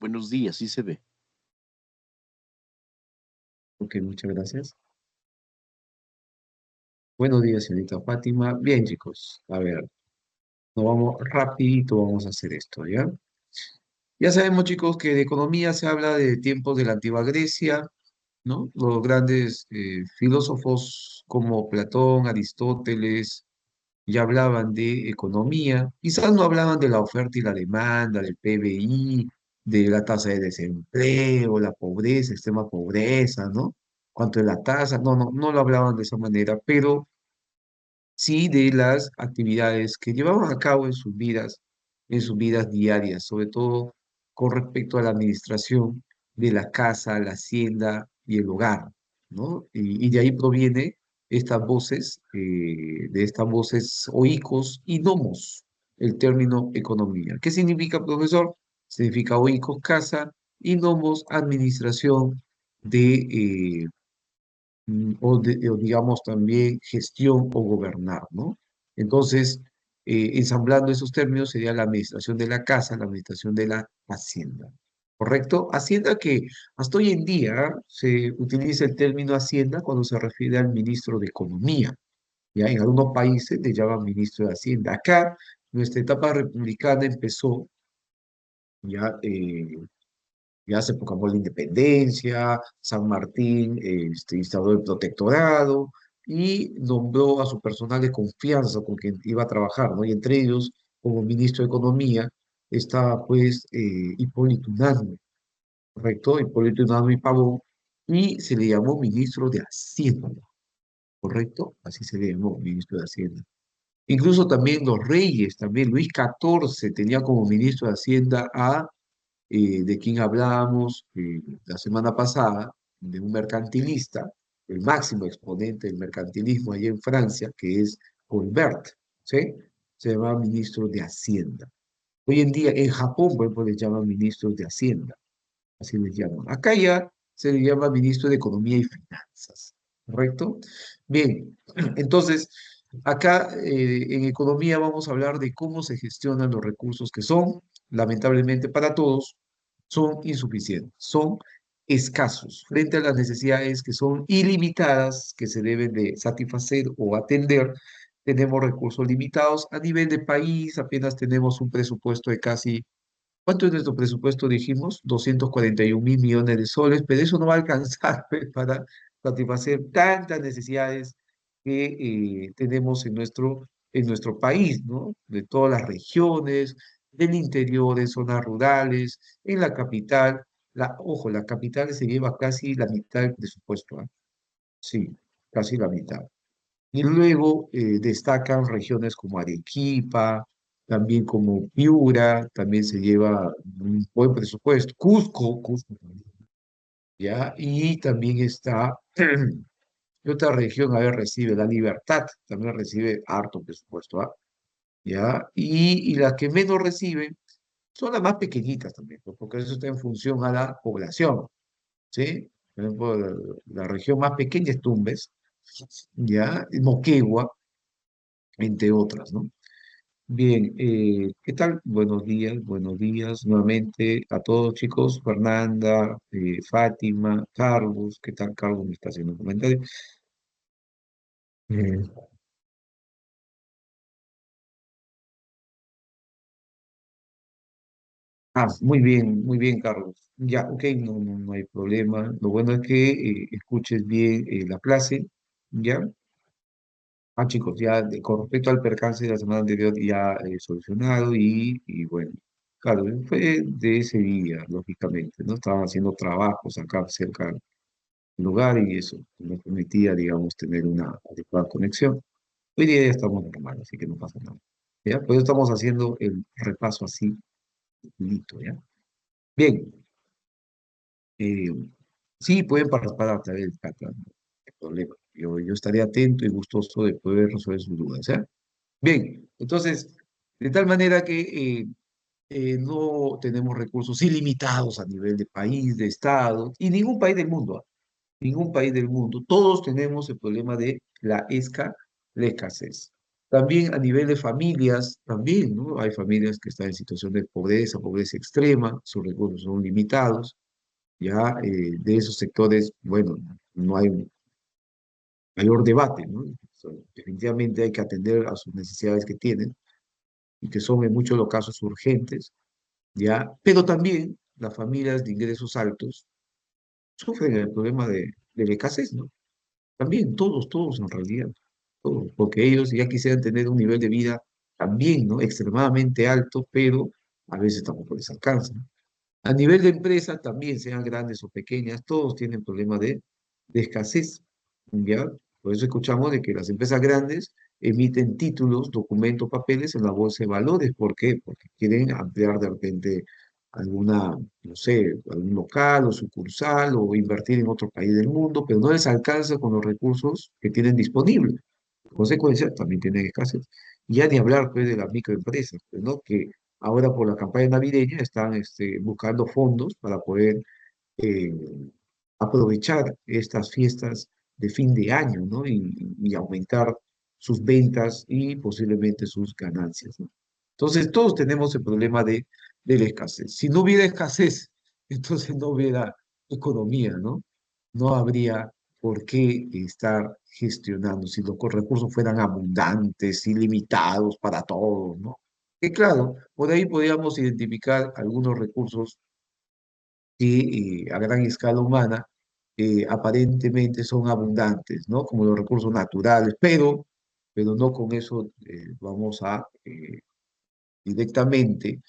Buenos días, sí se ve. Ok, muchas gracias. Buenos días, señorita Fátima. Bien, chicos. A ver, nos vamos rapidito, vamos a hacer esto, ¿ya? Ya sabemos, chicos, que de economía se habla de tiempos de la antigua Grecia, ¿no? Los grandes filósofos como Platón, Aristóteles, ya hablaban de economía. Quizás no hablaban de la oferta y la demanda, del PBI, de la tasa de desempleo, la pobreza, extrema pobreza, ¿no? ¿Cuánto es la tasa? No lo hablaban de esa manera, pero sí de las actividades que llevaban a cabo en sus vidas diarias, sobre todo con respecto a la administración de la casa, la hacienda y el hogar, ¿no? Y de ahí proviene de estas voces oicos y nomos, el término economía. ¿Qué significa, profesor? Significa oicos, casa, y nomos, administración de o digamos también gestión o gobernar, ¿no? Entonces, ensamblando esos términos sería la administración de la casa, la administración de la hacienda, ¿correcto? Hacienda que hasta hoy en día se utiliza el término hacienda cuando se refiere al ministro de Economía, ¿ya? En algunos países le llaman ministro de Hacienda. Acá, nuestra etapa republicana empezó ya ya se proclamó la independencia, San Martín instauró el protectorado y nombró a su personal de confianza con quien iba a trabajar, ¿no? Y entre ellos, como ministro de Economía, estaba pues Hipólito Unanue, ¿correcto? Hipólito Unanue Pavón, y se le llamó ministro de Hacienda, ¿correcto? Así se le llamó, ministro de Hacienda. Incluso también los reyes, también Luis XIV tenía como ministro de Hacienda a de quien hablábamos la semana pasada, de un mercantilista, el máximo exponente del mercantilismo allá en Francia, que es Colbert, ¿sí? Se llama ministro de Hacienda. Hoy en día en Japón, por ejemplo, les llaman ministros de Hacienda, así les llaman. Acá ya se le llama ministro de Economía y Finanzas, ¿correcto? Bien, entonces, acá en economía vamos a hablar de cómo se gestionan los recursos que son, lamentablemente para todos, son insuficientes, son escasos frente a las necesidades que son ilimitadas, que se deben de satisfacer o atender. Tenemos recursos limitados a nivel de país, apenas tenemos un presupuesto de casi, ¿cuánto es nuestro presupuesto? Dijimos, 241.000 millones de soles, pero eso no va a alcanzar pues, para satisfacer tantas necesidades que tenemos en nuestro país, ¿no? De todas las regiones, del interior, en zonas rurales, en la capital. Ojo, la capital se lleva casi la mitad del presupuesto, ¿ah? Sí, casi la mitad. Y luego destacan regiones como Arequipa, también como Piura, también se lleva un buen presupuesto. Cusco también, ¿ya? Y también está, y otra región, a ver, recibe La Libertad, también recibe harto presupuesto, ¿ah? ¿Ya? Y las que menos reciben son las más pequeñitas también, pues, porque eso está en función a la población, ¿sí? Por ejemplo, la región más pequeña es Tumbes, ¿ya? Y Moquegua, entre otras, ¿no? Bien, ¿qué tal? Buenos días nuevamente a todos chicos, Fernanda, Fátima, Carlos, ¿qué tal? Carlos me está haciendo un comentario. Eh, muy bien, Carlos. Ya, ok, no hay problema. Lo bueno es que escuches bien la clase, ¿ya? Chicos, ya con respecto al percance de la semana anterior ya solucionado y bueno, claro, fue de ese día, lógicamente, ¿no? Estaban haciendo trabajos acá cerca del lugar y eso no permitía, digamos, tener una adecuada conexión. Hoy día ya estamos normal, así que no pasa nada. ¿Ya? Pues estamos haciendo el repaso así, listo, ¿ya? Bien, eh, sí, pueden participar a través del chat, no hay problema. Yo estaré atento y gustoso de poder resolver sus dudas, ¿ya? Bien, entonces, de tal manera que no tenemos recursos ilimitados a nivel de país, de Estado, y ningún país del mundo, ¿ah? Ningún país del mundo. Todos tenemos el problema de la escasez. También a nivel de familias, también, ¿no? Hay familias que están en situación de pobreza, pobreza extrema, sus recursos son limitados, ya de esos sectores, bueno, no hay mayor debate, ¿no? Definitivamente hay que atender a sus necesidades que tienen y que son en muchos de los casos urgentes, ¿ya? Pero también las familias de ingresos altos sufren el problema de la escasez, ¿no? También, todos en realidad, todos, porque ellos ya quisieran tener un nivel de vida también, ¿no? Extremadamente alto, pero a veces tampoco les alcanza. A nivel de empresa, también sean grandes o pequeñas, todos tienen problemas de escasez, ¿ya? Por eso escuchamos de que las empresas grandes emiten títulos, documentos, papeles en la bolsa de valores. ¿Por qué? Porque quieren ampliar de repente alguna, no sé, algún local o sucursal o invertir en otro país del mundo, pero no les alcanza con los recursos que tienen disponibles. En consecuencia, también tienen escasez. Y ya ni hablar pues, de las microempresas, pues, ¿no? Que ahora por la campaña navideña están buscando fondos para poder eh, aprovechar estas fiestas de fin de año, ¿no? Y aumentar sus ventas y posiblemente sus ganancias, ¿no? Entonces, todos tenemos el problema de la escasez. Si no hubiera escasez, entonces no hubiera economía, ¿no? No habría por qué estar gestionando si los recursos fueran abundantes, ilimitados para todos, ¿no? Que claro, por ahí podríamos identificar algunos recursos que a gran escala humana aparentemente son abundantes, ¿no? Como los recursos naturales, pero no con eso vamos a directamente,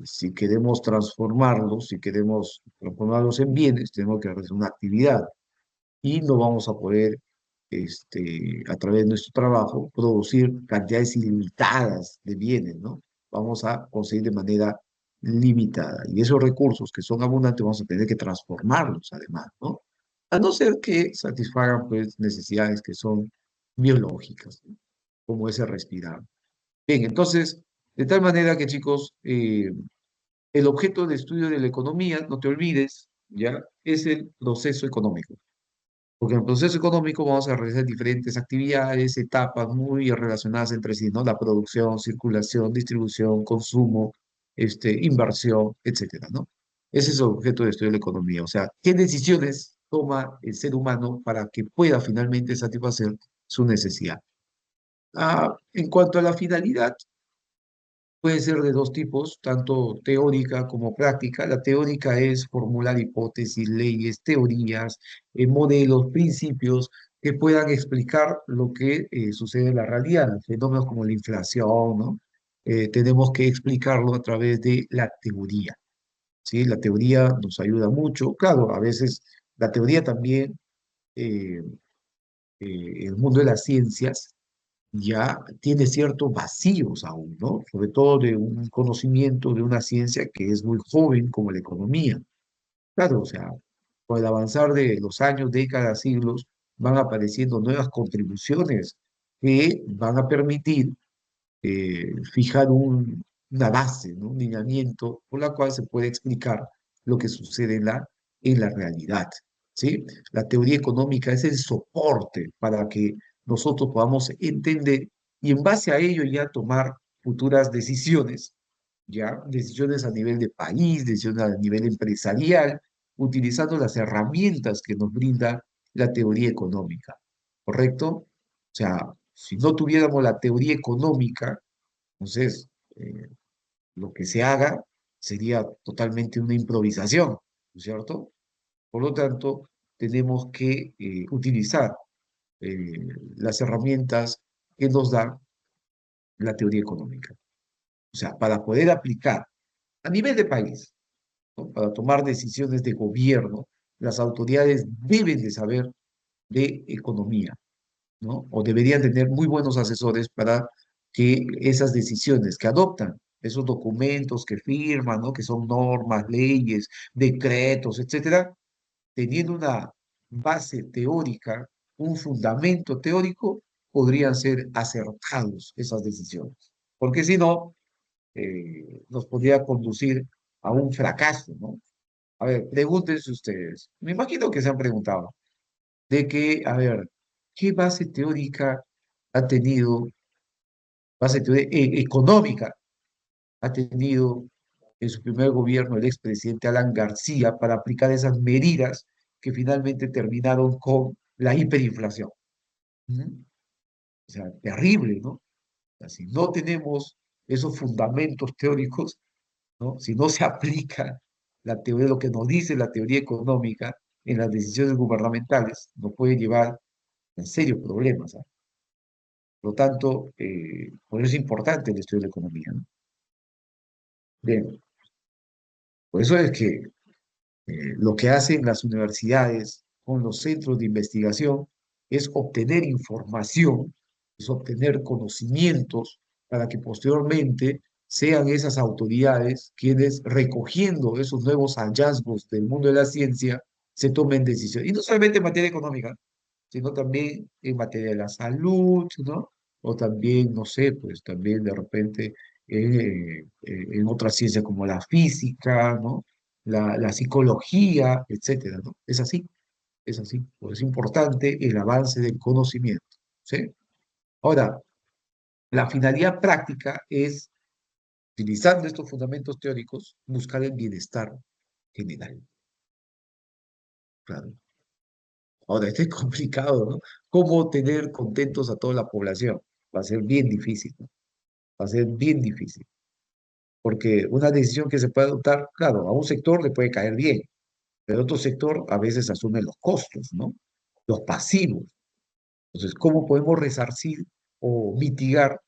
si queremos transformarlos, si queremos transformarlos en bienes, tenemos que hacer una actividad y no vamos a poder, a través de nuestro trabajo, producir cantidades ilimitadas de bienes, ¿no? Vamos a conseguir de manera limitada. Y esos recursos que son abundantes vamos a tener que transformarlos, además, ¿no? A no ser que satisfagan, pues, necesidades que son biológicas, ¿no? Como ese respirar. Bien, entonces, de tal manera que, chicos, el objeto de estudio de la economía, no te olvides, ¿ya? Es el proceso económico. Porque en el proceso económico vamos a realizar diferentes actividades, etapas muy relacionadas entre sí, ¿no? La producción, circulación, distribución, consumo, inversión, etcétera, ¿no? Ese es el objeto de estudio de la economía. O sea, ¿qué decisiones toma el ser humano para que pueda finalmente satisfacer su necesidad? En cuanto a la finalidad, puede ser de dos tipos, tanto teórica como práctica. La teórica es formular hipótesis, leyes, teorías, modelos, principios que puedan explicar lo que sucede en la realidad, fenómenos como la inflación, ¿no? Tenemos que explicarlo a través de la teoría, ¿sí? La teoría nos ayuda mucho. Claro, a veces la teoría también, eh, el mundo de las ciencias, ya tiene ciertos vacíos aún, ¿no? Sobre todo de un conocimiento de una ciencia que es muy joven como la economía. Claro, o sea, con el avanzar de los años, décadas, siglos, van apareciendo nuevas contribuciones que van a permitir fijar una base, ¿no? Un lineamiento por la cual se puede explicar lo que sucede en la realidad, ¿sí? La teoría económica es el soporte para que nosotros podamos entender y en base a ello ya tomar futuras decisiones, ya decisiones a nivel de país, decisiones a nivel empresarial, utilizando las herramientas que nos brinda la teoría económica, ¿correcto? O sea, si no tuviéramos la teoría económica, entonces, lo que se haga sería totalmente una improvisación, ¿no es cierto? Por lo tanto, tenemos que utilizar eh, las herramientas que nos da la teoría económica. O sea, para poder aplicar a nivel de país, ¿no? Para tomar decisiones de gobierno, las autoridades deben de saber de economía, ¿no? O deberían tener muy buenos asesores para que esas decisiones que adoptan, esos documentos que firman, ¿no? Que son normas, leyes, decretos, etcétera, teniendo una base teórica, un fundamento teórico, podrían ser acertados esas decisiones. Porque si no, nos podría conducir a un fracaso, ¿no? A ver, pregúntense ustedes. Me imagino que se han preguntado de que, a ver, ¿qué base teórica ha tenido, base económica, ha tenido en su primer gobierno el expresidente Alan García para aplicar esas medidas que finalmente terminaron con la hiperinflación. ¿Mm? O sea, terrible, ¿no? O sea, si no tenemos esos fundamentos teóricos, ¿no? Si no se aplica la teoría, lo que nos dice la teoría económica en las decisiones gubernamentales, nos puede llevar a serios problemas, ¿ah? Por lo tanto, por eso es importante el estudio de la economía, ¿no? Bien, por eso es que lo que hacen las universidades con los centros de investigación es obtener información, es obtener conocimientos para que posteriormente sean esas autoridades quienes, recogiendo esos nuevos hallazgos del mundo de la ciencia, se tomen decisiones. Y no solamente en materia económica, sino también en materia de la salud, ¿no? O también, no sé, pues también de repente en otras ciencias como la física, ¿no? La psicología, etcétera, ¿no? Es así, es así. Pues es importante el avance del conocimiento, ¿sí? Ahora, la finalidad práctica es, utilizando estos fundamentos teóricos, buscar el bienestar general, claro. Ahora, esto es complicado, ¿no? ¿Cómo tener contentos a toda la población? Va a ser bien difícil, ¿no? Va a ser bien difícil. Porque una decisión que se puede adoptar, claro, a un sector le puede caer bien, pero otro sector a veces asume los costos, ¿no? Los pasivos. Entonces, ¿cómo podemos resarcir o mitigar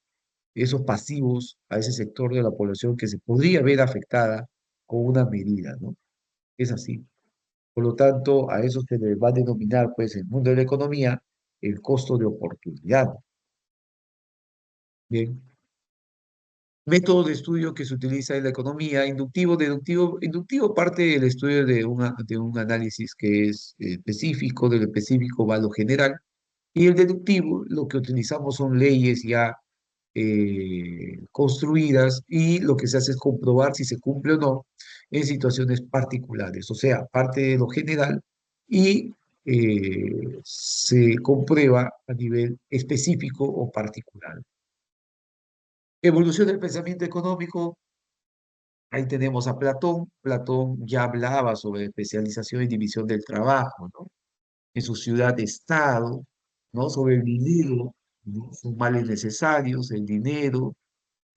esos pasivos a ese sector de la población que se podría ver afectada con una medida, ¿no? Es así. Por lo tanto, a eso se le va a denominar, pues, en el mundo de la economía, el costo de oportunidad. Bien. Método de estudio que se utiliza en la economía, inductivo, deductivo. Inductivo parte del estudio de un análisis que es específico, del específico va a lo general, y el deductivo, lo que utilizamos son leyes ya construidas y lo que se hace es comprobar si se cumple o no en situaciones particulares, o sea, parte de lo general y se comprueba a nivel específico o particular. Evolución del pensamiento económico, ahí tenemos a Platón. Platón ya hablaba sobre especialización y división del trabajo, ¿no? En su ciudad-estado, ¿no? Sobre el dinero, ¿no? Son males necesarios, el dinero.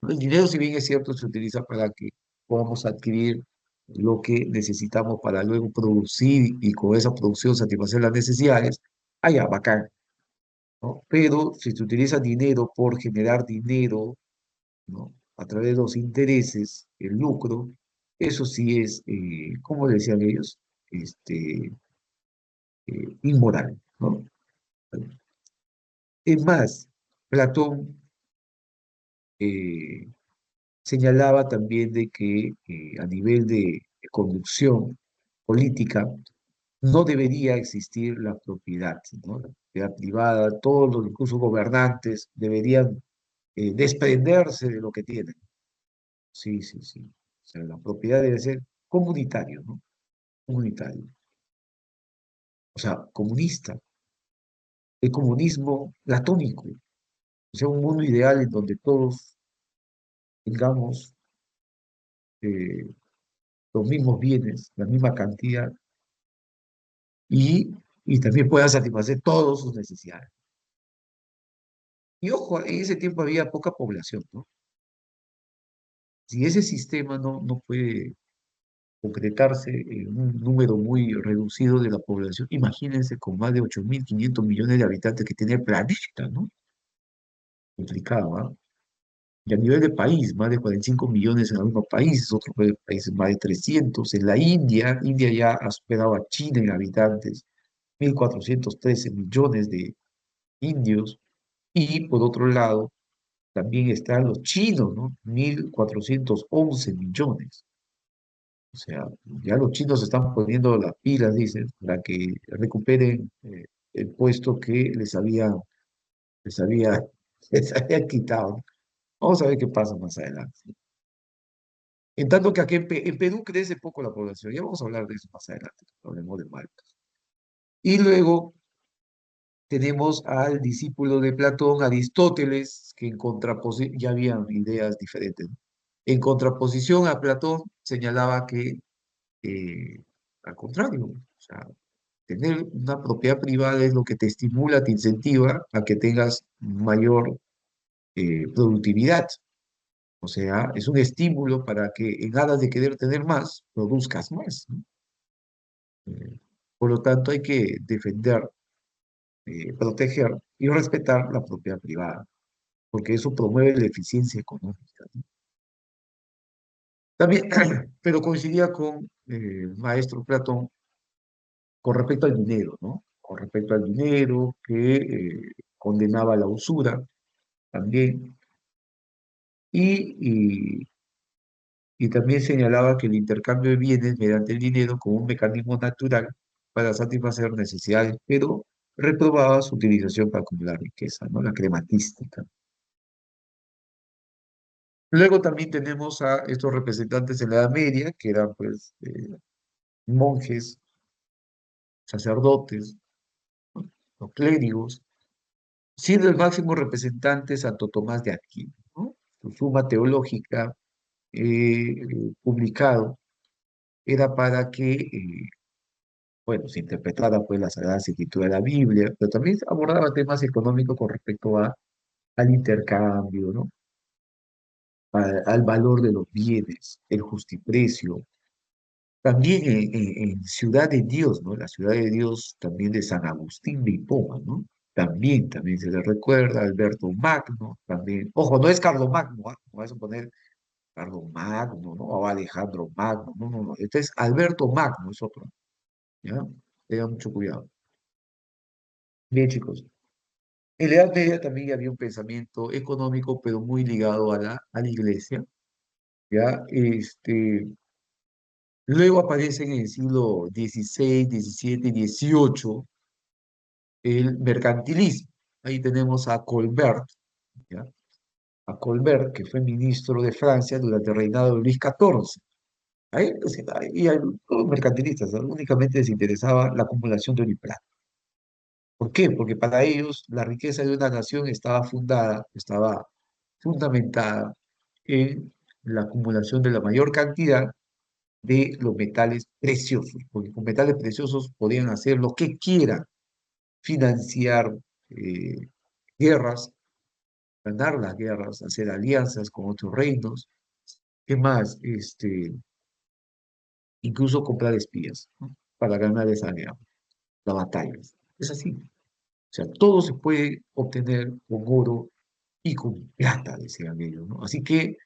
El dinero, si bien es cierto, se utiliza para que podamos adquirir lo que necesitamos para luego producir y con esa producción satisfacer las necesidades, allá, bacán, ¿no? Pero si se utiliza dinero por generar dinero, ¿no? A través de los intereses, el lucro, eso sí es, como decían ellos, inmoral, ¿no? Es más, Platón eh, señalaba también de que a nivel de conducción política no debería existir la propiedad, ¿no? La propiedad privada, todos los incluso gobernantes deberían desprenderse de lo que tienen. Sí, sí, sí. O sea, la propiedad debe ser comunitario, ¿no? Comunitario. O sea, comunista. El comunismo platónico. O sea, un mundo ideal en donde todos tengamos eh, los mismos bienes, la misma cantidad y, y también puedan satisfacer todas sus necesidades. Y ojo, en ese tiempo había poca población, ¿no? Si ese sistema no puede concretarse en un número muy reducido de la población, imagínense con más de 8.500 millones de habitantes que tiene el planeta, ¿no? Complicado, ¿ah? Y a nivel de país, más de 45 millones en algunos países, otros países más de 300. En la India, India ya ha superado a China en habitantes, 1.413 millones de indios. Y por otro lado, también están los chinos, ¿no? 1.411 millones. O sea, ya los chinos se están poniendo las pilas, dicen, para que recuperen el puesto que les había, les había quitado. Vamos a ver qué pasa más adelante. En tanto que aquí en Perú crece poco la población. Ya vamos a hablar de eso más adelante, cuando hablemos de Malta. Y luego tenemos al discípulo de Platón, Aristóteles, que en contraposición, ya habían ideas diferentes, ¿no? En contraposición a Platón, señalaba que, al contrario, o sea, tener una propiedad privada es lo que te estimula, te incentiva a que tengas mayor productividad. O sea, es un estímulo para que en aras de querer tener más, produzcas más, ¿no? Por lo tanto, hay que defender, proteger y respetar la propiedad privada, porque eso promueve la eficiencia económica, ¿no? También, pero coincidía con el maestro Platón con respecto al dinero, ¿no? Con respecto al dinero, que condenaba la usura también, y, y también señalaba que el intercambio de bienes mediante el dinero como un mecanismo natural para satisfacer necesidades, pero reprobaba su utilización para acumular riqueza, ¿no? La crematística. Luego también tenemos a estos representantes en la Edad Media, que eran pues monjes, sacerdotes, ¿no? Los clérigos, siendo el máximo representante Santo Tomás de Aquino, ¿no? Su suma teológica publicado era para que bueno, se interpretara pues la Sagrada Escritura de la Biblia, pero también abordaba temas económicos con respecto al intercambio, ¿no? Al valor de los bienes, el justiprecio. También en Ciudad de Dios, ¿no? La Ciudad de Dios también de San Agustín de Hipona, ¿no? También se le recuerda a Alberto Magno, también. Ojo, no es Carlos Magno, ¿ah? No vas a poner Carlos Magno, ¿no? O Alejandro Magno, no, no, no. Este es Alberto Magno, es otro, ¿ya? Tengan mucho cuidado. Bien, chicos. En la Edad Media también había un pensamiento económico, pero muy ligado a la iglesia, ¿ya? Luego aparecen en el siglo XVI, XVII y XVIII el mercantilismo. Ahí tenemos a Colbert, ¿ya? A Colbert, que fue ministro de Francia durante el reinado de Luis XIV. Ahí, pues, ahí hay todos mercantilistas, ¿no? Únicamente les interesaba la acumulación de oro y plata. ¿Por qué? Porque para ellos la riqueza de una nación estaba fundamentada en la acumulación de la mayor cantidad de los metales preciosos, porque con metales preciosos podían hacer lo que quieran, financiar eh, guerras, ganar las guerras, hacer alianzas con otros reinos, ¿qué más? Incluso comprar espías, ¿no? Para ganar esa guerra, las batallas. Es así. O sea, todo se puede obtener con oro y con plata, decían ellos, ¿no? Así que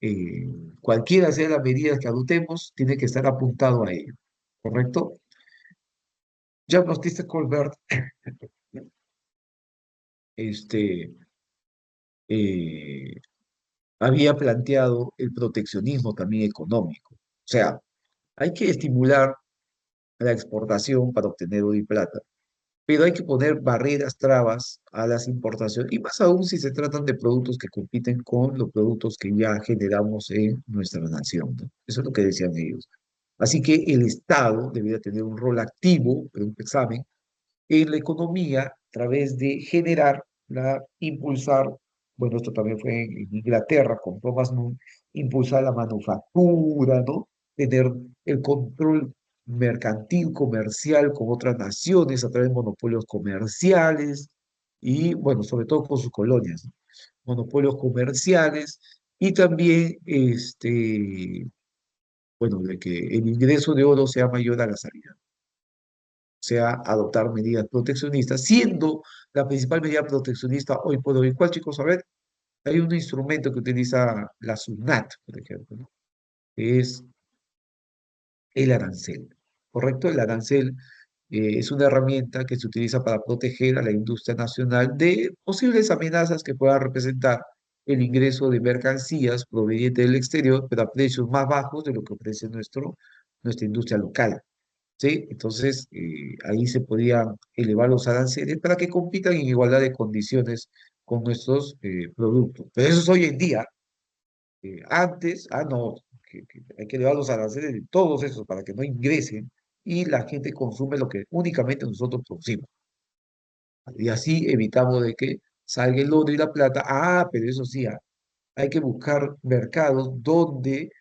eh, cualquiera sea las medidas que adoptemos, tiene que estar apuntado a ello, ¿correcto? Jean-Baptiste Colbert este, eh, había planteado el proteccionismo también económico. O sea, hay que estimular la exportación para obtener oro y plata, pero hay que poner barreras, trabas a las importaciones, y más aún si se tratan de productos que compiten con los productos que ya generamos en nuestra nación, ¿no? Eso es lo que decían ellos. Así que el Estado debería tener un rol activo, en un examen, en la economía a través de generar, impulsar, bueno, esto también fue en Inglaterra con Thomas More, impulsar la manufactura, ¿no? Tener el control mercantil, comercial con otras naciones a través de monopolios comerciales y, bueno, sobre todo con sus colonias, ¿no? Monopolios comerciales y también, bueno, de que el ingreso de oro sea mayor a la salida, sea adoptar medidas proteccionistas, siendo la principal medida proteccionista hoy por hoy. ¿Cuál, chicos? A ver, hay un instrumento que utiliza la SUNAT, por ejemplo, ¿no? Que es el arancel, ¿correcto? El arancel es una herramienta que se utiliza para proteger a la industria nacional de posibles amenazas que puedan representar el ingreso de mercancías provenientes del exterior, pero a precios más bajos de lo que ofrece nuestra industria local. ¿Sí? Entonces, ahí se podían elevar los aranceles para que compitan en igualdad de condiciones con nuestros productos. Pero eso es hoy en día. Antes, no, que hay que elevar los aranceles de todos esos para que no ingresen y la gente consume lo que únicamente nosotros producimos. Y así evitamos de que salga el oro y la plata. Ah, pero eso sí, hay que buscar mercados donde,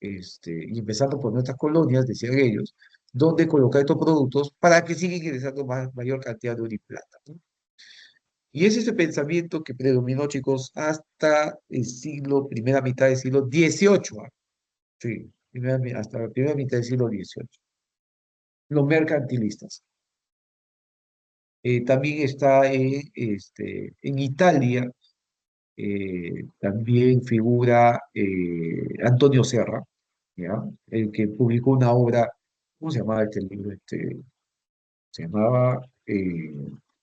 y empezando por nuestras colonias, decían ellos, donde colocar estos productos para que siga ingresando mayor cantidad de oro y plata, ¿no? Y es ese pensamiento que predominó, chicos, hasta el siglo, primera mitad del siglo XVIII. Sí, hasta la primera mitad del siglo XVIII. Los mercantilistas. También está en Italia, también figura Antonio Serra, ¿ya? El que publicó una obra, ¿cómo se llamaba este libro? Se llamaba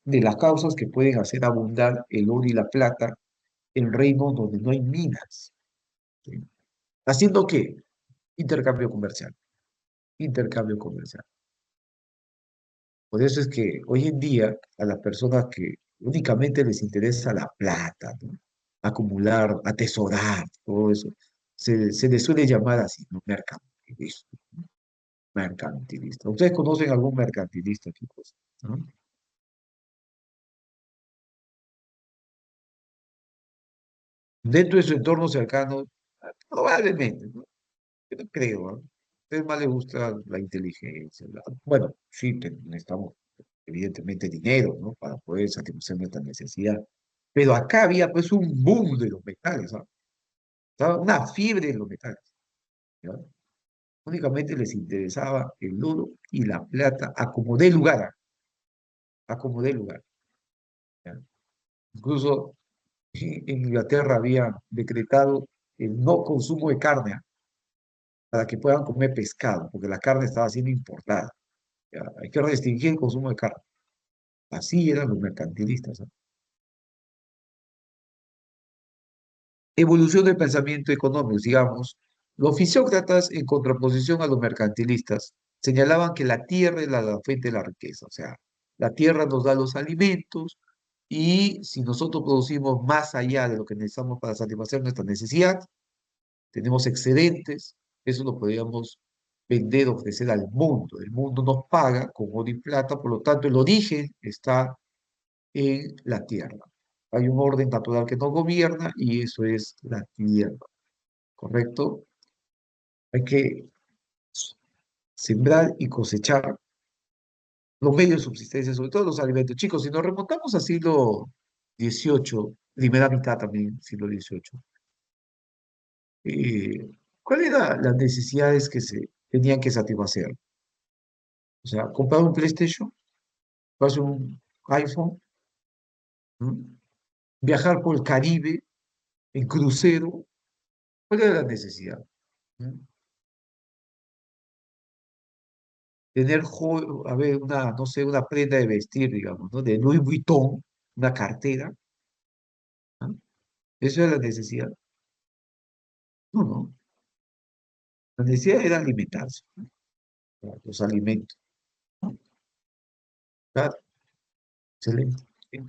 De las causas que pueden hacer abundar el oro y la plata en reinos donde no hay minas. ¿Sí? ¿Haciendo qué? Intercambio comercial. Intercambio comercial. Por eso es que hoy en día a las personas que únicamente les interesa la plata, ¿no? Acumular, atesorar, todo eso, se les suele llamar así, ¿no? Mercantilista. Mercantilista. ¿Ustedes conocen algún mercantilista, chicos? ¿No? Dentro de su entorno cercano, probablemente, ¿no? Yo no creo, ¿no? A ustedes más les gusta la inteligencia. Bueno, sí, necesitamos evidentemente dinero, ¿no? Para poder satisfacer nuestra necesidad. Pero acá había pues un boom de los metales, ¿ah? Estaba una fiebre de los metales, ¿ya? Únicamente les interesaba el oro y la plata a como dé lugar, a como dé lugar, ¿ya? Incluso en Inglaterra había decretado el no consumo de carne, ¿ah? Para que puedan comer pescado, porque la carne estaba siendo importada, ¿ya? Hay que restringir el consumo de carne. Así eran los mercantilistas, ¿ah? Evolución del pensamiento económico, digamos, los fisiócratas, en contraposición a los mercantilistas, señalaban que la tierra es la fuente de la riqueza, o sea, la tierra nos da los alimentos y si nosotros producimos más allá de lo que necesitamos para satisfacer nuestra necesidad, tenemos excedentes, eso lo podríamos vender, ofrecer al mundo. El mundo nos paga con oro y plata, por lo tanto, el origen está en la tierra. Hay un orden natural que nos gobierna y eso es la tierra. ¿Correcto? Hay que sembrar y cosechar los medios de subsistencia, sobre todo los alimentos. Chicos, si nos remontamos al siglo XVIII, primera mitad también, siglo XVIII, ¿cuáles eran las necesidades que se tenían que satisfacer? O sea, comprar un PlayStation, comprarse un iPhone, ¿no? Viajar por el Caribe en crucero. ¿Cuál era la necesidad? ¿No? Tener, a ver, no sé, una prenda de vestir, digamos, ¿no? De Louis Vuitton, una cartera, ¿no? Eso era la necesidad. No, no. La necesidad era alimentarse, ¿no? Los alimentos, ¿no? Claro, excelente. Sí.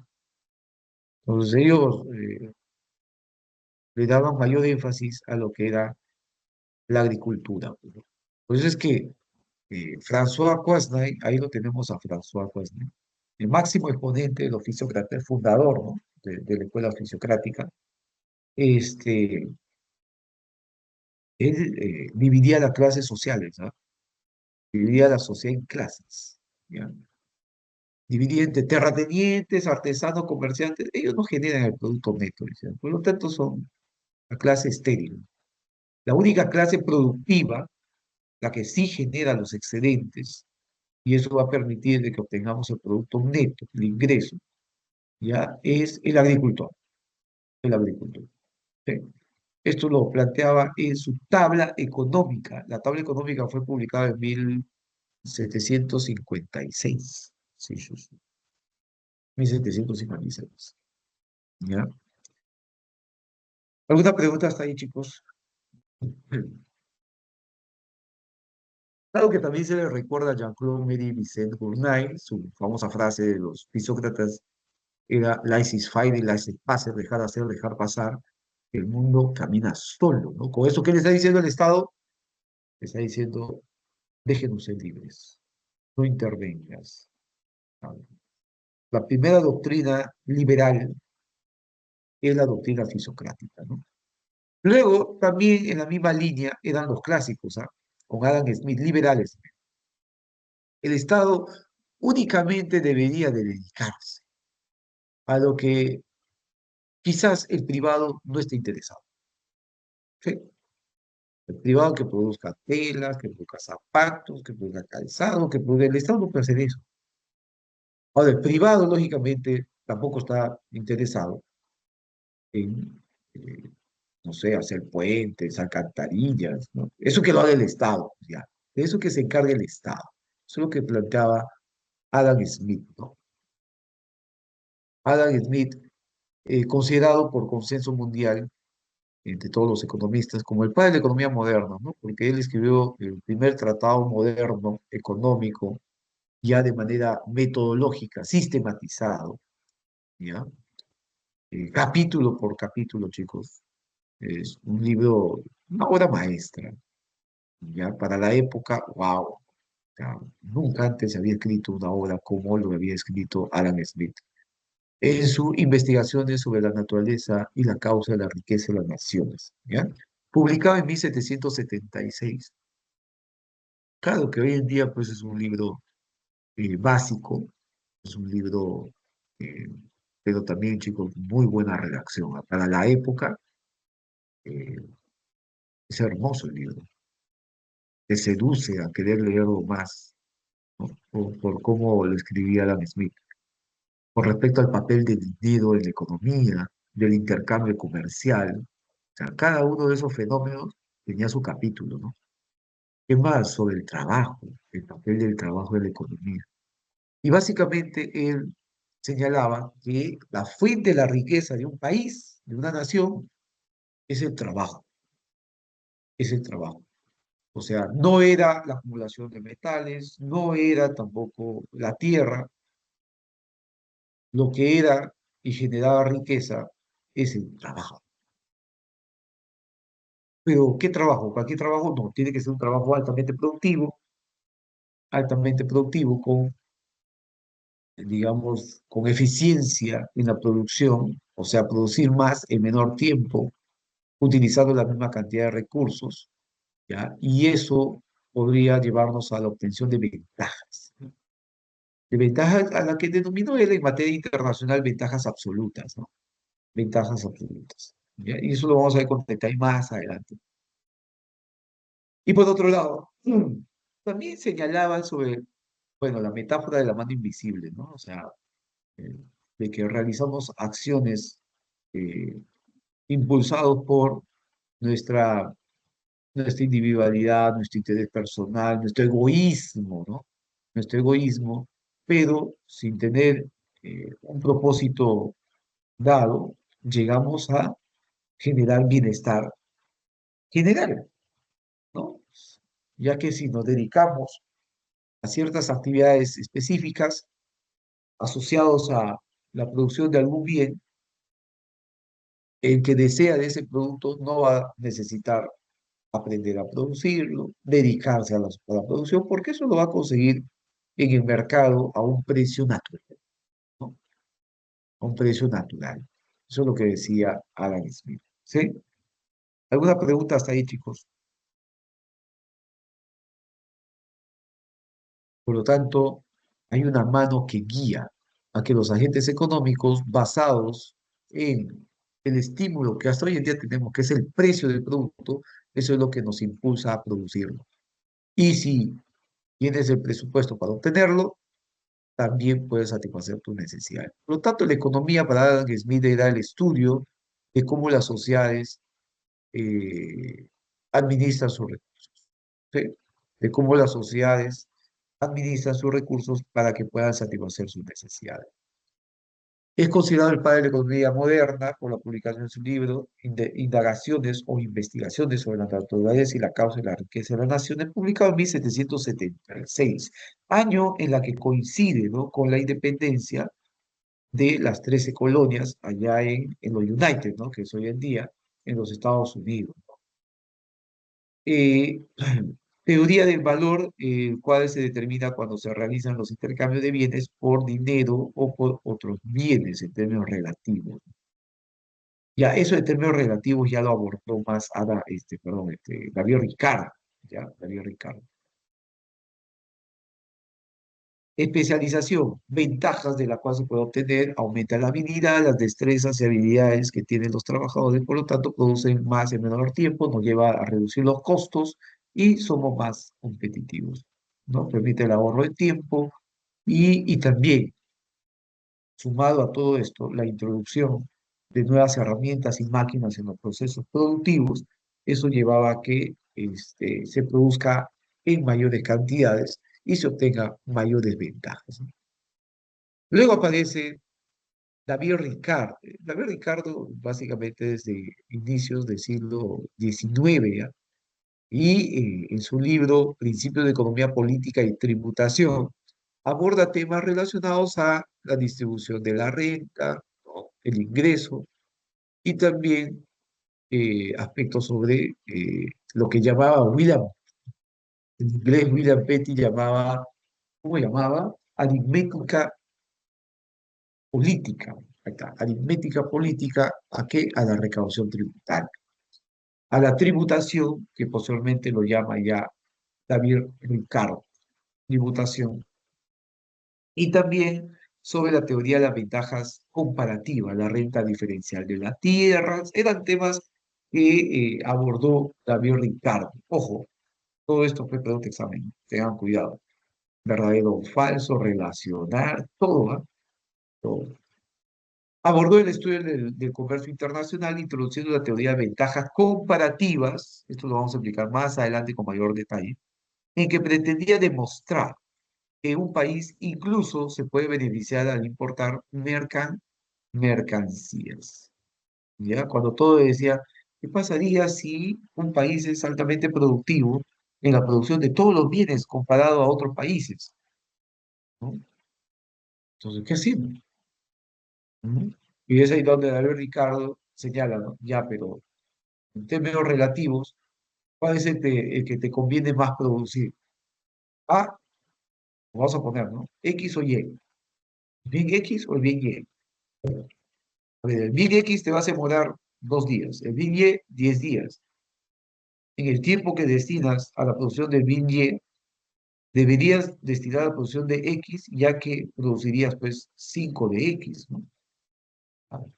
Entonces ellos le daban mayor énfasis a lo que era la agricultura, pues, ¿no? Por eso es que François Coisnay, ahí lo tenemos a François Coisnay, el máximo exponente del oficio el fundador, ¿no? De la escuela oficiocrática. Este, él dividía las clases sociales, ¿ah? Dividía la sociedad en clases, ¿ya? Dividía entre terratenientes, artesanos, comerciantes. Ellos no generan el producto neto, decían. Por lo tanto, son la clase estéril. La única clase productiva, la que sí genera los excedentes, y eso va a permitir de que obtengamos el producto neto, el ingreso, ya es el agricultor, el agricultor. ¿Sí? Esto lo planteaba en su tabla económica. La tabla económica fue publicada en 1756. Sí, sí, sí. 1756. ¿Ya? ¿Alguna pregunta hasta ahí, chicos? Claro que también se le recuerda a Jean-Claude Marie Vicente Gournay, su famosa frase de los pisócratas era laissez-faire y laissez-passer, dejar hacer, dejar pasar. El mundo camina solo, ¿no? Con eso, ¿qué le está diciendo el Estado? Le está diciendo, déjenos ser libres, no intervengas. ¿Sabe? La primera doctrina liberal es la doctrina fisocrática, ¿no? Luego, también en la misma línea eran los clásicos, ¿ah? Con Adam Smith, liberales. El Estado únicamente debería de dedicarse a lo que quizás el privado no esté interesado. ¿Sí? El privado que produzca telas, que produzca zapatos, que produzca calzado, que produzca... El Estado no puede hacer eso. Ahora, el privado, lógicamente, tampoco está interesado en, no sé, hacer puentes, alcantarillas, ¿no? Eso que lo haga el Estado, ya. De eso que se encargue el Estado. Eso es lo que planteaba Adam Smith, ¿no? Adam Smith, considerado por consenso mundial entre todos los economistas como el padre de la economía moderna, ¿no? Porque él escribió el primer tratado moderno económico ya de manera metodológica, sistematizado, ¿ya? Capítulo por capítulo, chicos. Es un libro, una obra maestra, ¿ya? Para la época, wow. Nunca antes se había escrito una obra como lo había escrito Adam Smith en sus investigaciones sobre la naturaleza y la causa de la riqueza de las naciones, ¿ya? Publicado en 1776. Claro que hoy en día pues es un libro básico, es un libro, eh, pero también, chicos, muy buena redacción, ¿ah? Para la época eh, es hermoso el libro, te seduce a querer leerlo más, ¿no? Por cómo lo escribía Adam Smith. Con respecto al papel del dinero en la economía, del intercambio comercial, o sea, cada uno de esos fenómenos tenía su capítulo, ¿no? ¿Qué más? Sobre el trabajo, el papel del trabajo en la economía. Y básicamente él señalaba que la fuente de la riqueza de un país, de una nación, es el trabajo, es el trabajo. O sea, no era la acumulación de metales, no era tampoco la tierra, lo que era y generaba riqueza es el trabajo. Pero, ¿qué trabajo? Cualquier trabajo no, tiene que ser un trabajo altamente productivo, con, digamos, con eficiencia en la producción, o sea, producir más en menor tiempo, utilizando la misma cantidad de recursos, ¿ya? Y eso podría llevarnos a la obtención de ventajas a las que denominó él en materia internacional ventajas absolutas, ¿no? Ventajas absolutas, ¿ya? Y eso lo vamos a ver con detalle más adelante. Y por otro lado, también señalaban sobre, bueno, la metáfora de la mano invisible, ¿no? O sea, eh, de que realizamos acciones eh, impulsados por nuestra, nuestra individualidad, nuestro interés personal, nuestro egoísmo, ¿no? Nuestro egoísmo, pero sin tener un propósito dado, llegamos a generar bienestar general, ¿no? Ya que si nos dedicamos a ciertas actividades específicas asociados a la producción de algún bien, el que desea de ese producto no va a necesitar aprender a producirlo, dedicarse a la producción, porque eso lo va a conseguir en el mercado a un precio natural, ¿no? A un precio natural. Eso es lo que decía Adam Smith. ¿Sí? ¿Alguna pregunta hasta ahí, chicos? Por lo tanto, hay una mano que guía a que los agentes económicos basados en el estímulo que hasta hoy en día tenemos, que es el precio del producto, eso es lo que nos impulsa a producirlo. Y si tienes el presupuesto para obtenerlo, también puedes satisfacer tus necesidades. Por lo tanto, la economía para Adam Smith era el estudio de cómo las sociedades eh, administran sus recursos, ¿sí? De cómo las sociedades administran sus recursos para que puedan satisfacer sus necesidades. Es considerado el padre de la economía moderna por la publicación de su libro Indagaciones o Investigaciones sobre la naturaleza y la causa de la riqueza de las naciones, publicado en 1776, año en la que coincide, ¿no?, con la independencia de las 13 colonias allá en los United, ¿no?, que es hoy en día en los Estados Unidos. Eh, Teoría del valor, el cual se determina cuando se realizan los intercambios de bienes por dinero o por otros bienes en términos relativos. Ya, eso de términos relativos ya lo abordó más David Ricardo, ya, David Ricardo. Especialización, ventajas de la cual se puede obtener, aumenta la habilidad, las destrezas y habilidades que tienen los trabajadores, por lo tanto producen más en menor tiempo, nos lleva a reducir los costos y somos más competitivos, ¿no? Permite el ahorro de tiempo y también, sumado a todo esto, la introducción de nuevas herramientas y máquinas en los procesos productivos, eso llevaba a que se produzca en mayores cantidades y se obtenga mayores ventajas, ¿no? Luego aparece David Ricardo. David Ricardo, básicamente desde inicios del siglo XIX, ¿ya? Y en su libro Principios de Economía Política y Tributación, aborda temas relacionados a la distribución de la renta, ¿no? El ingreso, y también aspectos sobre lo que llamaba William, en inglés William Petty llamaba, ¿cómo llamaba? Aritmética política. Ahí está, aritmética política, ¿a qué? A la recaudación tributaria. A la tributación, que posteriormente lo llama ya David Ricardo, tributación. Y también sobre la teoría de las ventajas comparativas, la renta diferencial de las tierras, eran temas que abordó David Ricardo. Ojo, todo esto fue pregunta de examen, tengan cuidado. Verdadero o falso, relacionar, todo, ¿ah? Todo. Abordó el estudio del comercio internacional, introduciendo la teoría de ventajas comparativas, esto lo vamos a explicar más adelante con mayor detalle, en que pretendía demostrar que un país incluso se puede beneficiar al importar mercancías. ¿Ya? Cuando todo decía, ¿qué pasaría si un país es altamente productivo en la producción de todos los bienes comparado a otros países? ¿No? Entonces, ¿qué hacemos? ¿No? Y es ahí donde David Ricardo señala, ¿no? Ya, pero en términos relativos, ¿cuál es el que te conviene más producir? A, vamos a poner, ¿no? X o Y. ¿Bien X o el bien Y? A ver, el bien X te va a demorar 2 días, el bien Y 10 días. En el tiempo que destinas a la producción del bien Y, deberías destinar a la producción de X, ya que producirías pues 5 de X, ¿no? A ver,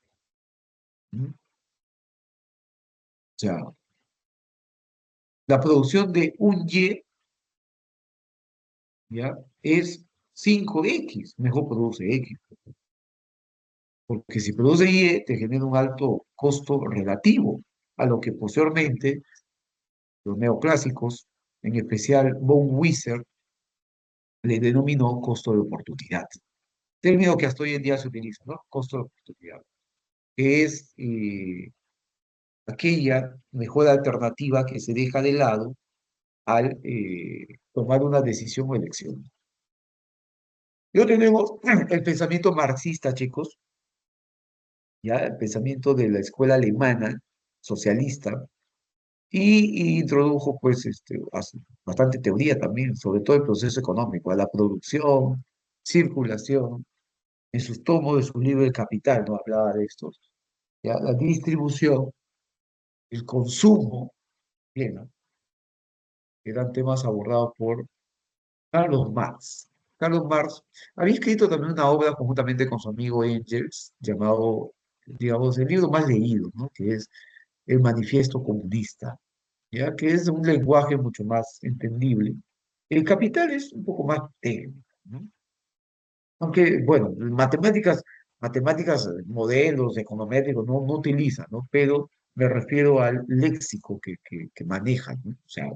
¿no? O sea, la producción de un Y, ¿ya? Es 5X, mejor produce X. Porque si produce Y, te genera un alto costo relativo, a lo que posteriormente los neoclásicos, en especial von Wieser, le denominó costo de oportunidad. Término que hasta hoy en día se utiliza, ¿no? Costo de oportunidad, que es aquella mejor alternativa que se deja de lado al tomar una decisión o elección. Luego tenemos el pensamiento marxista, chicos, ya el pensamiento de la escuela alemana socialista, y introdujo pues bastante teoría también, sobre todo el proceso económico, a la producción, circulación, en sus tomos de su libro El Capital, no hablaba de esto, ya la distribución, el consumo, bien, ¿no? Eran temas abordados por Carlos Marx. Carlos Marx había escrito también una obra conjuntamente con su amigo Engels, llamado, digamos, el libro más leído, ¿no? Que es El Manifiesto Comunista, ya que es un lenguaje mucho más entendible. El Capital es un poco más técnico, ¿no? Aunque, bueno, matemáticas, modelos econométricos no utiliza, ¿no? Pero me refiero al léxico que manejan, ¿no? O sea,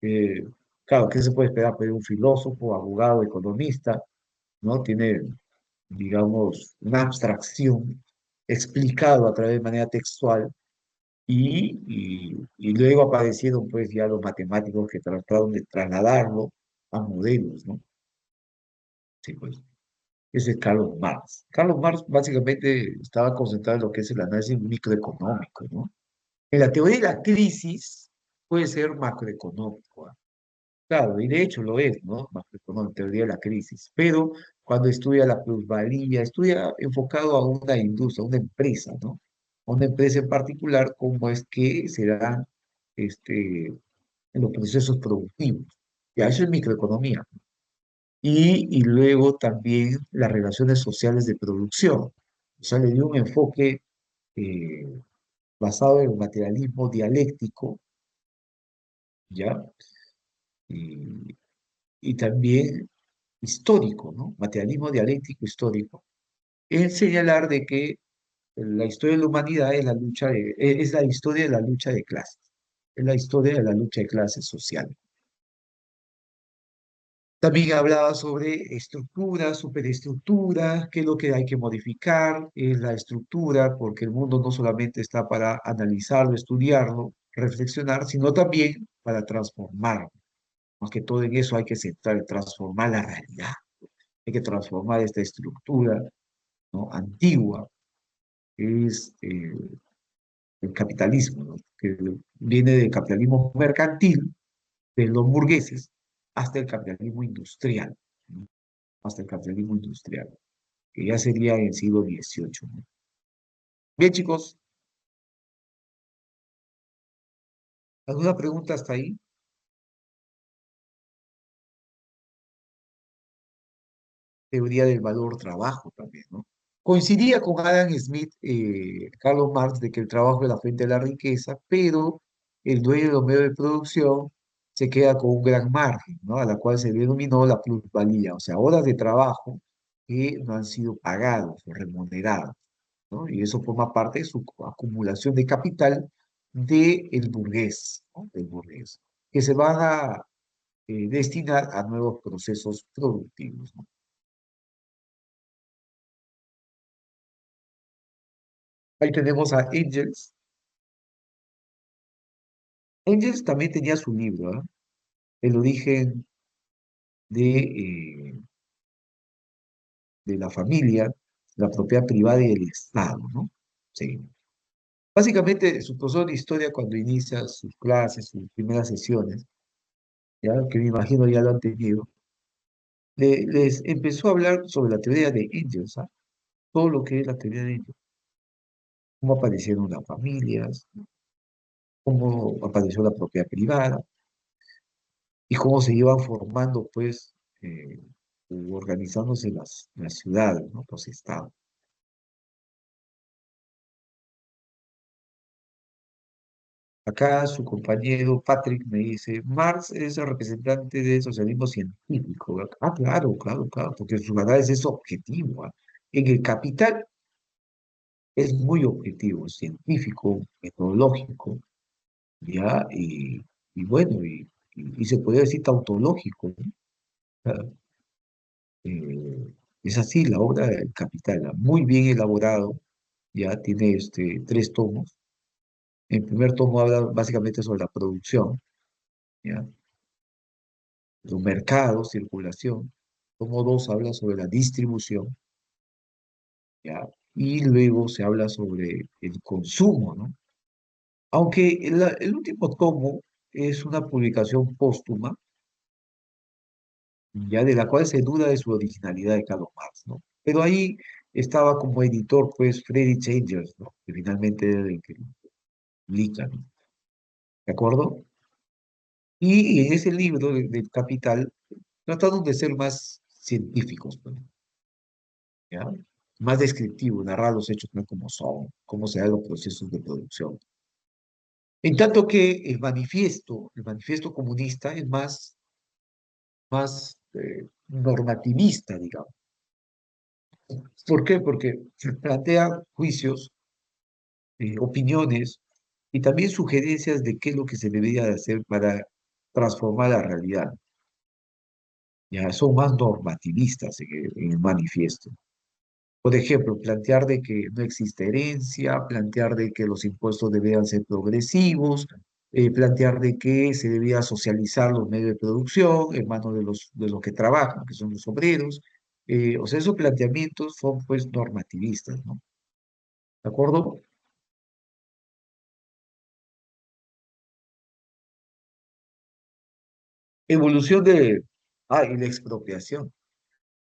eh, claro, ¿qué se puede esperar? Pues, de un filósofo, abogado, economista, ¿no? Tiene, digamos, una abstracción explicado a través de manera textual y luego aparecieron pues ya los matemáticos que trataron de trasladarlo a modelos, ¿no? Sí, pues. Ese es Carlos Marx. Carlos Marx básicamente estaba concentrado en lo que es el análisis microeconómico, ¿no? En la teoría de la crisis puede ser macroeconómico, ¿ah? Claro, y de hecho lo es, ¿no? Macroeconómica, teoría de la crisis. Pero cuando estudia la plusvalía, estudia enfocado a una industria, a una empresa, ¿no? A una empresa en particular, cómo es que se dan este, en los procesos productivos. Ya, eso es microeconomía. Y luego también las relaciones sociales de producción. O sea, le dio un enfoque eh, basado en el materialismo dialéctico, ¿ya? Y, y también histórico, ¿no? Materialismo dialéctico histórico, en señalar de que la historia de la humanidad es la lucha es la historia de la lucha de clases, es la historia de la lucha de clases social. También hablaba sobre estructura, superestructura, qué es lo que hay que modificar, es la estructura, porque el mundo no solamente está para analizarlo, estudiarlo, reflexionar, sino también para transformarlo. Más que todo en eso hay que centrar, transformar la realidad, hay que transformar esta estructura, ¿no? Antigua, que es el capitalismo, ¿no? Que viene del capitalismo mercantil, de los burgueses, hasta el capitalismo industrial, ¿no? Hasta el capitalismo industrial, que ya sería en el siglo XVIII, ¿no? Bien, chicos, ¿alguna pregunta hasta ahí? Teoría del valor trabajo también, ¿no? Coincidía con Adam Smith, Carlos Marx, de que el trabajo es la fuente de la riqueza, pero el dueño de los medios de producción se queda con un gran margen, ¿no? A la cual se denominó la plusvalía, o sea, horas de trabajo que no han sido pagados o remunerados, ¿no? Y eso forma parte de su acumulación de capital del burgués, ¿no? Del burgués, que se van a destinar a nuevos procesos productivos, ¿no? Ahí tenemos a Engels. Engels también tenía su libro, ¿ah? El origen de, de la familia, la propiedad privada y el Estado, ¿no? Sí. Básicamente, su profesor de historia, cuando inicia sus clases, sus primeras sesiones, ya que me imagino ya lo han tenido, les empezó a hablar sobre la teoría de Engels, ¿ah? Todo lo que es la teoría de Engels, cómo aparecieron las familias, cómo apareció la propiedad privada y cómo se iban formando, pues, u organizándose las ciudades, ¿no? Los estados. Acá su compañero Patrick me dice, Marx es el representante del socialismo científico. Ah, claro, claro, claro, porque su análisis es objetivo. ¿Ah? En el Capital es muy objetivo, científico, metodológico, ¿ya? Y bueno, y se podría decir tautológico, ¿no? Ah, es así la obra del Capital, ¿ah? Muy bien elaborado, ya tiene tres tomos. El primer tomo habla básicamente sobre la producción, ¿ya? Los mercados, circulación. Tomo 2 habla sobre la distribución, ¿ya? Y luego se habla sobre el consumo, ¿no? Aunque el último tomo es una publicación póstuma, ya de la cual se duda de su originalidad de Carlos Marx, ¿no? Pero ahí estaba como editor, pues, Friedrich Engels, ¿no? Que finalmente era el que lo publica, ¿no? ¿De acuerdo? Y en ese libro del Capital trataron de ser más científicos, pues, ¿ya? Más descriptivo, narrar los hechos no como son, cómo se dan los procesos de producción. En tanto que el manifiesto comunista es más normativista, digamos. ¿Por qué? Porque se plantea juicios, opiniones y también sugerencias de qué es lo que se debería de hacer para transformar la realidad. Ya son más normativistas en el manifiesto. Por ejemplo, plantear de que no existe herencia, plantear de que los impuestos deberían ser progresivos, plantear de que se debía socializar los medios de producción en manos de los que trabajan, que son los obreros. O sea, esos planteamientos son pues normativistas, ¿no? ¿De acuerdo? Evolución de... Ah, y la expropiación.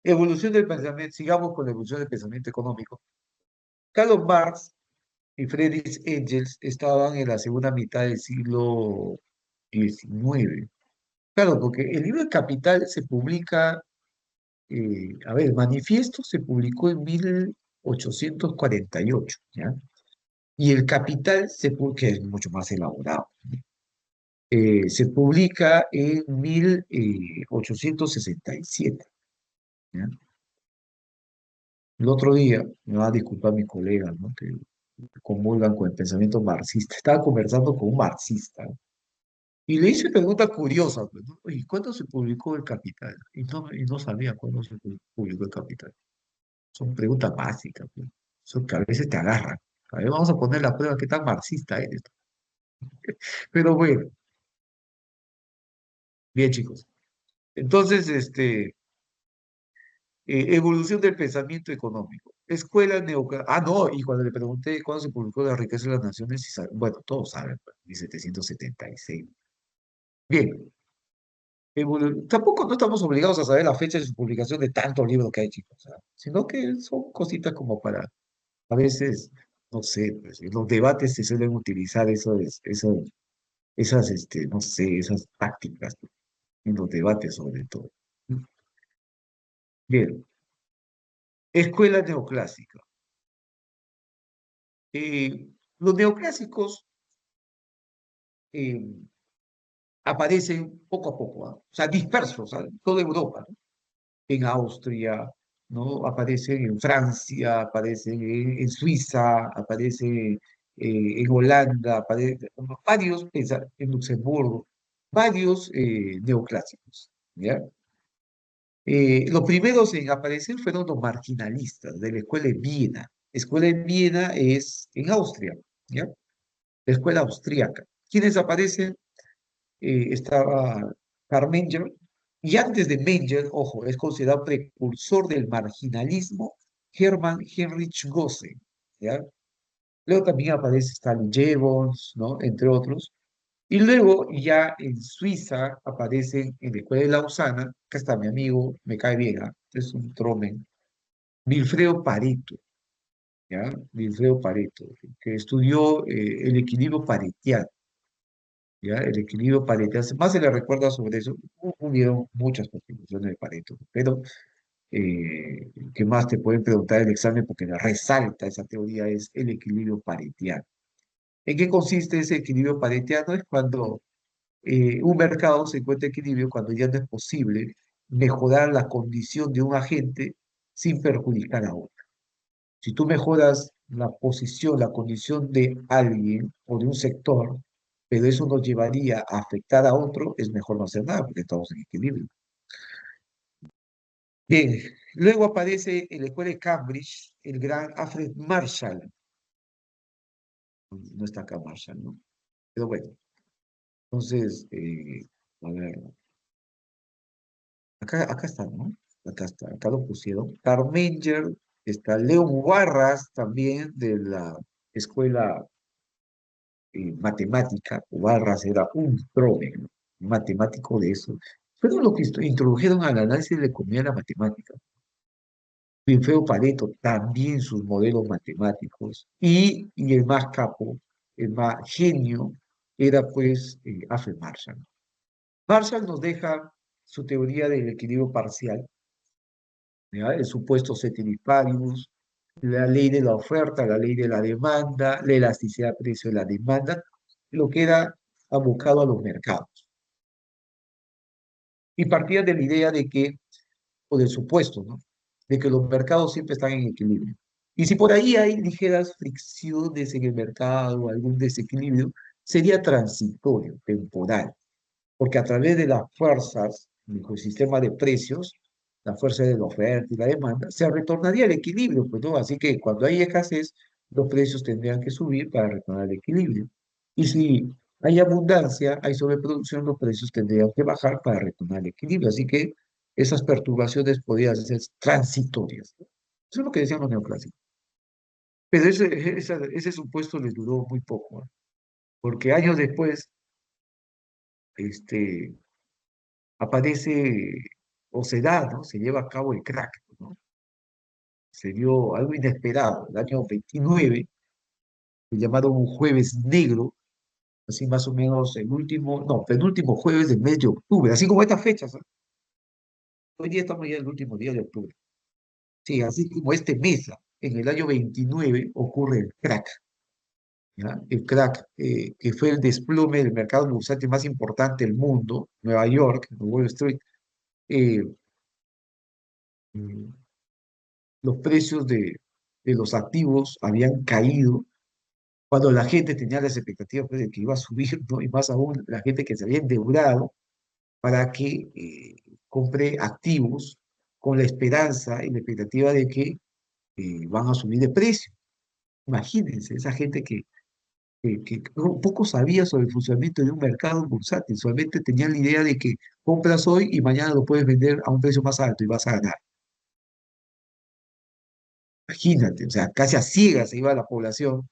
Evolución del pensamiento, sigamos con la evolución del pensamiento económico. Karl Marx y Friedrich Engels estaban en la segunda mitad del siglo XIX. Claro, porque el libro El Capital se publica, a ver, el manifiesto se publicó en 1848, ¿ya? Y el Capital, que es mucho más elaborado, se publica en 1867, ¿ya? El otro día, me va a disculpar mi colega, ¿no? Que comulgan con el pensamiento marxista. Estaba conversando con un marxista, ¿no? Y le hice pregunta curiosa, pues, ¿no? Oye, ¿cuándo se publicó El Capital? Y no sabía cuándo se publicó El Capital. Son preguntas básicas, pues. Son que a veces te agarran. A ver, vamos a poner la prueba qué tan marxista eres. Pero bueno, bien, chicos. Entonces, evolución del pensamiento económico. Escuela neoclásica. Ah, no, y cuando le pregunté cuándo se publicó La riqueza de las naciones, bueno, todos saben, pues, 1776. Bien, tampoco no estamos obligados a saber la fecha de su publicación de tantos libros que hay, chicos, o sea, sino que son cositas como para, a veces, no sé, pues, en los debates se suelen utilizar esas, no sé, esas tácticas, ¿no? En los debates sobre todo. Bien, escuela neoclásica. Los neoclásicos eh, aparecen poco a poco, ¿ah? O sea, dispersos, ¿ah? En toda Europa, ¿no? En Austria, ¿no? Aparecen en Francia, aparecen en Suiza, aparecen en Holanda, aparecen varios, en Luxemburgo, varios neoclásicos, ¿ya? Los primeros en aparecer fueron los marginalistas de la Escuela de Viena. Escuela de Viena es en Austria, ¿ya? La escuela austríaca. ¿Quiénes aparecen? Estaba Karl Menger, y antes de Menger, ojo, es considerado precursor del marginalismo, Hermann Heinrich Gosse, ¿ya? Luego también aparece Stanley Jevons, ¿no? Entre otros. Y luego ya en Suiza aparecen en la escuela de Lausana, acá está mi amigo, me cae bien, ¿ah? Es un tromen, Vilfredo Pareto, ¿ya? Vilfredo Pareto, que estudió el equilibrio paretiano. ¿Ya? El equilibrio Pareto. Más se le recuerda sobre eso. Hubieron muchas contribuciones de Pareto, pero ¿qué más te pueden preguntar en el examen? Porque le resalta esa teoría, es el equilibrio paretiano. ¿En qué consiste ese equilibrio paretiano? Es cuando un mercado se encuentra en equilibrio cuando ya no es posible mejorar la condición de un agente sin perjudicar a otro. Si tú mejoras la posición, la condición de alguien o de un sector, pero eso nos llevaría a afectar a otro, es mejor no hacer nada porque estamos en equilibrio. Bien, luego aparece en la escuela de Cambridge el gran Alfred Marshall. No está acá Marshall, ¿no? Pero bueno, entonces, a ver, acá está, ¿no? Acá está, acá lo pusieron. Carl Menger, está Leon Warras también de la escuela matemática. Barras era un trome, ¿no? Matemático de eso. Fueron los que introdujeron al análisis de la economía la matemática. Wilfredo Pareto, también sus modelos matemáticos. Y el más capo, el más genio, era pues Alfred Marshall. Marshall nos deja su teoría del equilibrio parcial, ¿ya? El supuesto ceteris paribus, la ley de la oferta, la ley de la demanda, la elasticidad de precio de la demanda, lo que era abocado a los mercados. Y partía de la idea de que, o del supuesto, ¿no? De que los mercados siempre están en equilibrio. Y si por ahí hay ligeras fricciones en el mercado, algún desequilibrio, sería transitorio, temporal, porque a través de las fuerzas del sistema de precios, la fuerza de la oferta y la demanda, se retornaría al equilibrio, pues, ¿no? Así que cuando hay escasez, los precios tendrían que subir para retornar al equilibrio. Y si hay abundancia, hay sobreproducción, los precios tendrían que bajar para retornar al equilibrio. Así que esas perturbaciones podrían ser transitorias, ¿no? Eso es lo que decían los neoclásicos. Pero ese supuesto les duró muy poco, ¿no? Porque años después, este, aparece o se da, ¿no? Se lleva a cabo el crack, ¿no? Se dio algo inesperado. El año 29, le llamaron un jueves negro, así más o menos el último, no, penúltimo jueves del mes de octubre, así como estas fechas, ¿ah? Hoy día estamos ya en el último día de octubre. Sí, así como este mes, ¿ah? En el año 29 ocurre el crack, ¿ya? El crack, que fue el desplome del mercado bursátil más importante del mundo, Nueva York, Wall Street. eh, mm, los precios de los activos habían caído cuando la gente tenía las expectativas, pues, de que iba a subir, ¿no? Y más aún la gente que se había endeudado para que compre activos con la esperanza y la expectativa de que van a subir de precio. Imagínense, esa gente que poco sabía sobre el funcionamiento de un mercado bursátil, solamente tenían la idea de que compras hoy y mañana lo puedes vender a un precio más alto y vas a ganar. Imagínate, o sea, casi a ciegas se iba la población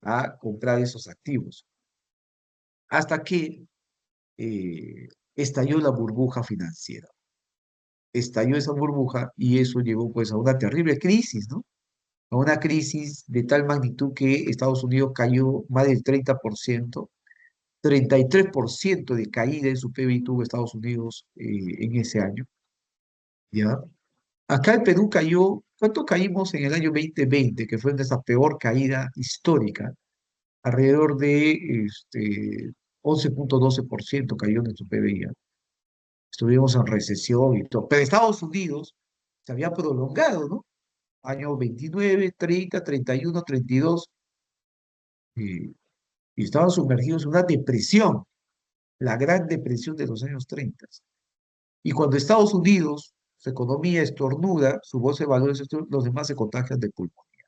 a comprar esos activos, hasta que estalló la burbuja financiera. Estalló esa burbuja y eso llevó pues a una terrible crisis, ¿no? A una crisis de tal magnitud que Estados Unidos cayó más del 30%, 33% de caída en su PIB tuvo Estados Unidos en ese año, ¿ya? Acá el Perú cayó, ¿cuánto caímos en el año 2020, que fue nuestra peor caída histórica? Alrededor de 11,12% cayó nuestro PBI. Estuvimos en recesión y todo. Pero Estados Unidos se había prolongado, ¿no? Años 29, 30, 31, 32, y estaban sumergidos en una depresión, la gran depresión de los años 30. Y cuando Estados Unidos, su economía estornuda, su bolsa de valores, los demás se contagian de pulmonía.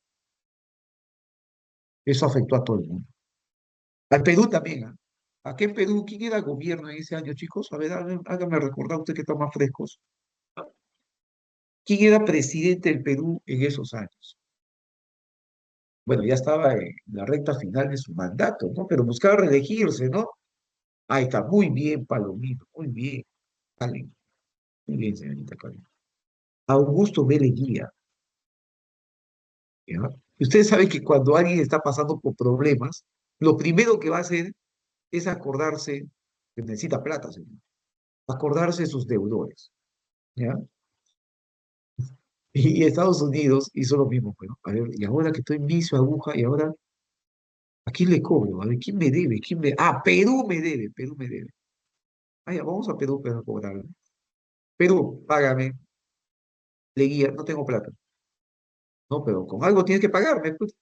Eso afectó a todo el mundo. Al Perú también, ¿ah? Aquí en Perú, ¿quién era el gobierno en ese año, chicos? A ver, háganme recordar usted que está más frescos. ¿Quién era presidente del Perú en esos años? Bueno, ya estaba en la recta final de su mandato, ¿no? Pero buscaba reelegirse, ¿no? Ahí está, muy bien, Palomino, muy bien, Cali, muy bien, señorita Cali. Augusto B. Leguía, ¿ya? Y ustedes saben que cuando alguien está pasando por problemas, lo primero que va a hacer es acordarse que necesita plata, señor. Acordarse de sus deudores, ¿ya? Y Estados Unidos hizo lo mismo, bueno, a ver, y ahora que estoy en vicio, aguja, y ahora, ¿a quién le cobro? A ver, ¿quién me debe? Ah, Perú me debe, Perú me debe. Ah, ya, vamos a Perú para cobrarle. Perú, págame, Leguía, no tengo plata. No, pero con algo tienes que pagarme, pues.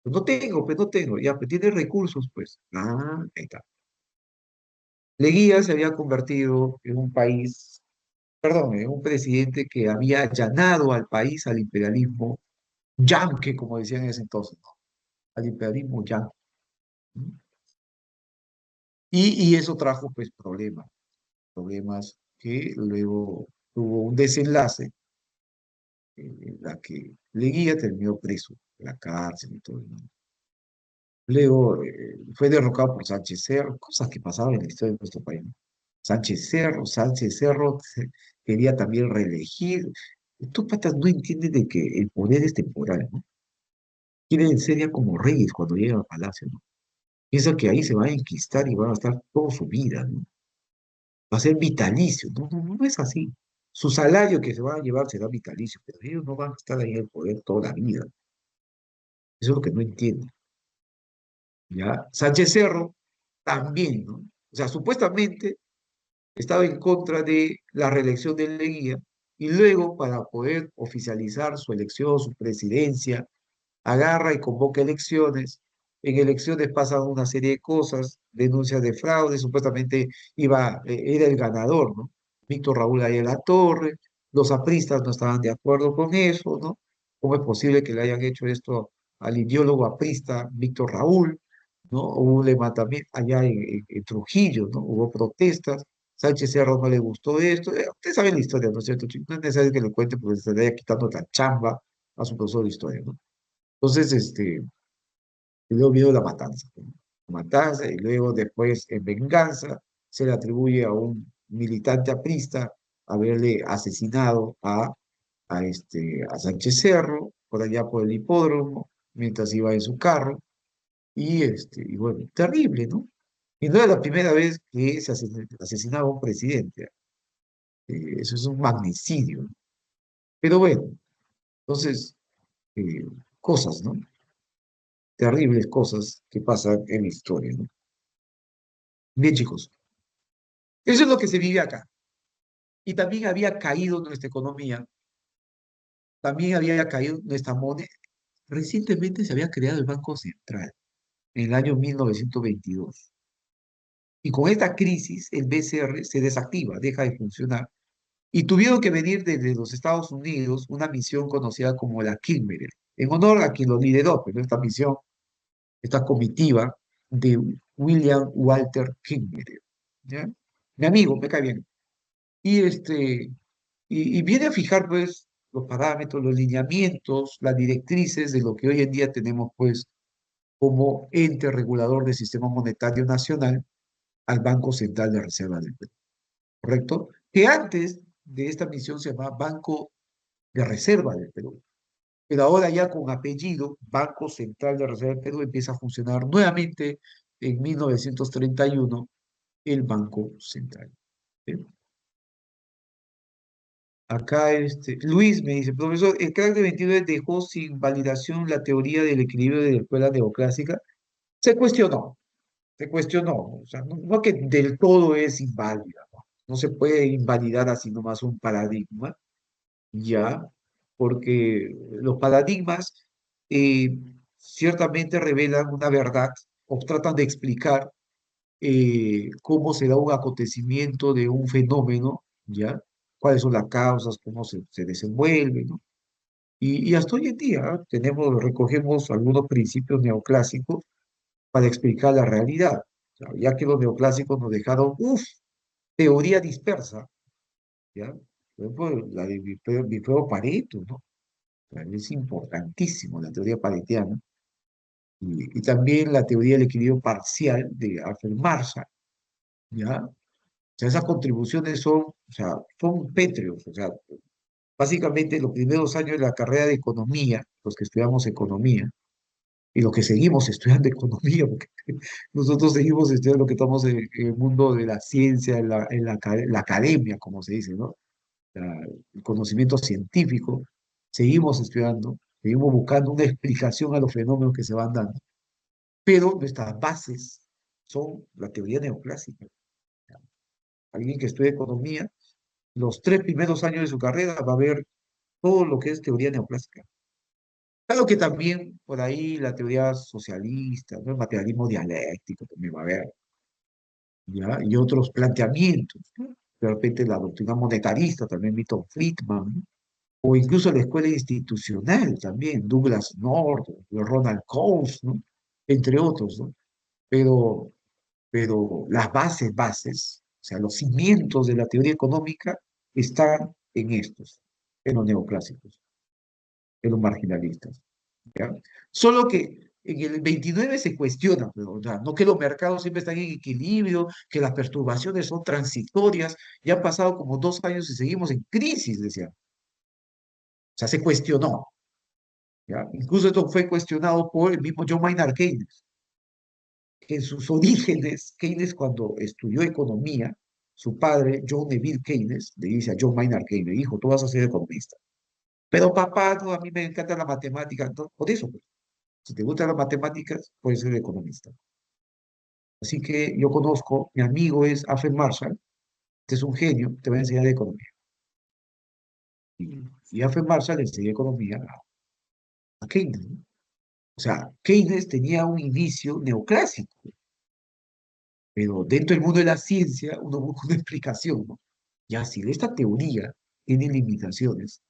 Pues no tengo, pues no tengo. Ya, pues tienes recursos, pues. Ah, ahí está. Leguía se había convertido en un país, perdón, en un presidente que había allanado al país al imperialismo yanque, como decían en ese entonces, ¿no? Al imperialismo yanque. ¿No? Y eso trajo, pues, problemas que luego tuvo un desenlace en la que Leguía terminó preso en la cárcel y todo, ¿no? Luego fue derrocado por Sánchez Cerro, cosas que pasaban en la historia de nuestro país, ¿no? Sánchez Cerro quería también reelegir. Estos patas no entienden de que el poder es temporal, ¿no? Quieren ser ya como reyes cuando llegan al palacio, ¿no? Piensan que ahí se van a enquistar y van a estar toda su vida, ¿no? Va a ser vitalicio. No, no, no es así. Su salario que se van a llevar será vitalicio, pero ellos no van a estar ahí en el poder toda la vida. Eso es lo que no entienden. ¿Ya? Sánchez Cerro también, ¿no? O sea, supuestamente estaba en contra de la reelección de Leguía y luego, para poder oficializar su elección, su presidencia, agarra y convoca elecciones. En elecciones pasan una serie de cosas, denuncias de fraude, supuestamente era el ganador, ¿no? Víctor Raúl Ayala Torre, los apristas no estaban de acuerdo con eso, ¿no? ¿Cómo es posible que le hayan hecho esto al ideólogo aprista Víctor Raúl? ¿No? Hubo un levantamiento allá en Trujillo, ¿no? Hubo protestas. Sánchez Cerro no le gustó esto. Ustedes saben la historia, ¿no es cierto, chicos? No es necesario que lo cuente porque se estaría quitando la chamba a su profesor de historia, ¿no? Entonces, y luego vino la matanza, y luego después, en venganza, se le atribuye a un militante aprista, haberle asesinado a Sánchez Cerro, por allá por el hipódromo, mientras iba en su carro, y bueno, terrible, ¿no? Y no era la primera vez que se asesinaba a un presidente. Eso es un magnicidio, ¿no? Pero bueno, entonces, eh, cosas, ¿no? Terribles cosas que pasan en la historia, ¿no? Bien, chicos, eso es lo que se vive acá. Y también había caído nuestra economía, también había caído nuestra moneda. Recientemente se había creado el Banco Central, en el año 1922. Y con esta crisis, el BCR se desactiva, deja de funcionar. Y tuvieron que venir desde los Estados Unidos una misión conocida como la Kilmer, en honor a quien lo lideró, pero esta misión, esta comitiva de William Walter Kilmer, ¿ya? Mi amigo, me cae bien. Y viene a fijar, pues, los parámetros, los lineamientos, las directrices de lo que hoy en día tenemos, pues, como ente regulador del sistema monetario nacional al Banco Central de Reserva del Perú, ¿correcto? Que antes de esta misión se llamaba Banco de Reserva del Perú, pero ahora ya con apellido, Banco Central de Reserva del Perú empieza a funcionar nuevamente en 1931 el Banco Central. ¿Sí? Acá Luis me dice, profesor, el crack de 29 dejó sin validación la teoría del equilibrio de la escuela neoclásica. Se cuestionó, se cuestionó. O sea, no que del todo es inválida, ¿no? No se puede invalidar así nomás un paradigma, ya, porque los paradigmas eh, ciertamente revelan una verdad o tratan de explicar cómo se da un acontecimiento de un fenómeno, ¿ya? Cuáles son las causas, cómo se desenvuelve, ¿no? Y hasta hoy en día recogemos algunos principios neoclásicos para explicar la realidad, o sea, ya que los neoclásicos nos dejaron, teoría dispersa, ¿ya? Por ejemplo, la de Vilfredo Pareto, ¿no? O sea, es importantísimo la teoría paretiana, y también la teoría del equilibrio parcial de Alfred Marshall, ¿ya? O sea, esas contribuciones son pétreos, o sea, básicamente los primeros años de la carrera de economía, los que estudiamos economía, y los que seguimos estudiando economía, porque nosotros seguimos estudiando lo que estamos en el mundo de la ciencia, la academia, como se dice, ¿no? El conocimiento científico, seguimos estudiando, seguimos buscando una explicación a los fenómenos que se van dando, pero nuestras bases son la teoría neoclásica. Alguien que estudia economía, los 3 primeros años de su carrera va a ver todo lo que es teoría neoclásica. Claro que también por ahí la teoría socialista, ¿no? El materialismo dialéctico también va a haber, ¿ya? Y otros planteamientos, ¿no? De repente la doctrina monetarista, también Milton Friedman, ¿no? O incluso la escuela institucional también, Douglas North, Ronald Coase, ¿no? Entre otros, ¿no? Pero, pero las bases, o sea, los cimientos de la teoría económica están en estos, en los neoclásicos, en los marginalistas. ¿Ya? Solo que en el 29 se cuestiona, pero, o sea, no que los mercados siempre están en equilibrio, que las perturbaciones son transitorias, ya han pasado como 2 años y seguimos en crisis, decía. O sea, se cuestionó, ¿ya? Incluso esto fue cuestionado por el mismo John Maynard Keynes, que en sus orígenes, Keynes cuando estudió economía, su padre, John Neville Keynes, le dice a John Maynard Keynes, hijo, tú vas a ser economista. Pero papá, no, a mí me encanta la matemática, no, por eso, pues, si te gustan las matemáticas, puedes ser economista. Así que yo conozco, mi amigo es Alfred Marshall, este es un genio, te va a enseñar economía. Y Alfred Marshall le enseñó economía a Keynes, ¿no? O sea, Keynes tenía un inicio neoclásico, pero dentro del mundo de la ciencia uno busca una explicación, ¿no? Ya si esta teoría tiene limitaciones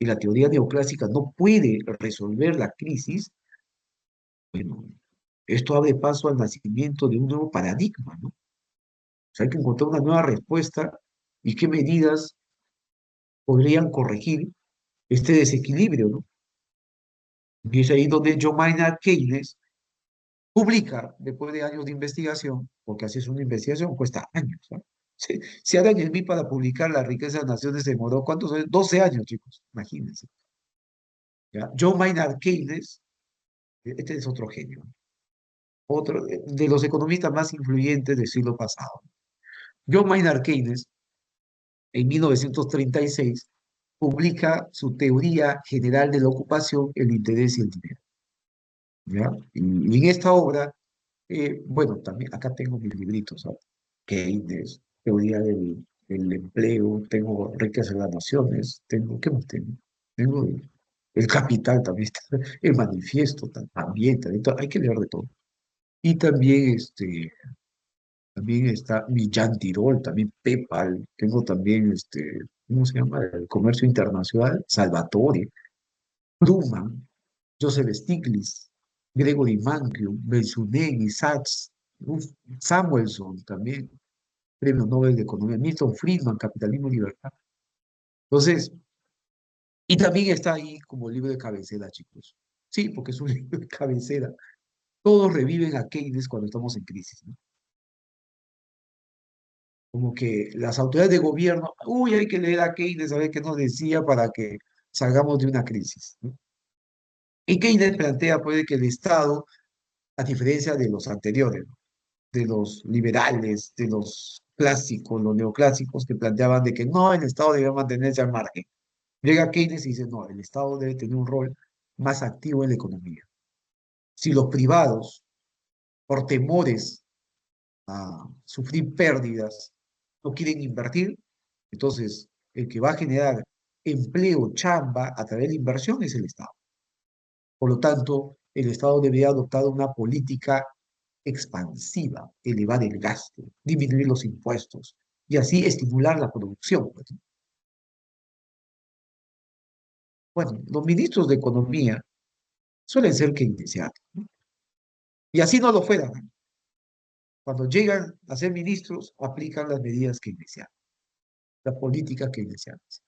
y la teoría neoclásica no puede resolver la crisis, bueno, esto abre paso al nacimiento de un nuevo paradigma, ¿no? O sea, hay que encontrar una nueva respuesta y qué medidas podrían corregir este desequilibrio, ¿no? Y es ahí donde John Maynard Keynes publica, después de años de investigación, porque así es una investigación, cuesta años, ¿no? Si ahora en el MIP para publicar la riqueza de las naciones se demoró, ¿cuántos años? 12 años, chicos, imagínense. ¿Ya? John Maynard Keynes, este es otro genio, otro de los economistas más influyentes del siglo pasado. John Maynard Keynes, en 1936, publica su teoría general de la ocupación, el interés y el dinero. ¿Ya? Y en esta obra, bueno, también acá tengo mis libritos, ¿sabes? Keynes, teoría del empleo, tengo riqueza de las naciones, tengo, ¿qué más tengo? Tengo el Capital también, está, el Manifiesto también, hay que leer de todo. Y también, también está Millán Tirol, también PayPal, tengo también, ¿cómo se llama? El comercio internacional, Salvatore, Truman, Joseph Stiglitz, Gregory Mankiw, Belzunegui, Sachs, uf, Samuelson también, Premio Nobel de Economía, Milton Friedman, Capitalismo y Libertad. Entonces, y también está ahí como libro de cabecera, chicos. Sí, porque es un libro de cabecera. Todos reviven a Keynes cuando estamos en crisis, ¿no? Como que las autoridades de gobierno, uy, hay que leer a Keynes a ver qué nos decía para que salgamos de una crisis, ¿no? Y Keynes plantea, pues, que el Estado, a diferencia de los anteriores, ¿no? De los liberales, de los clásicos, los neoclásicos, que planteaban de que no, el Estado debe mantenerse al margen. Llega Keynes y dice, no, el Estado debe tener un rol más activo en la economía. Si los privados, por temores a sufrir pérdidas, no quieren invertir, entonces el que va a generar empleo, chamba a través de inversión es el Estado. Por lo tanto, el Estado debería adoptar una política expansiva, elevar el gasto, disminuir los impuestos y así estimular la producción, pues. Bueno, los ministros de Economía suelen ser keynesianos, ¿no? Y así no lo fueran, ¿no? Cuando llegan a ser ministros, aplican las medidas keynesianas, las políticas keynesianas,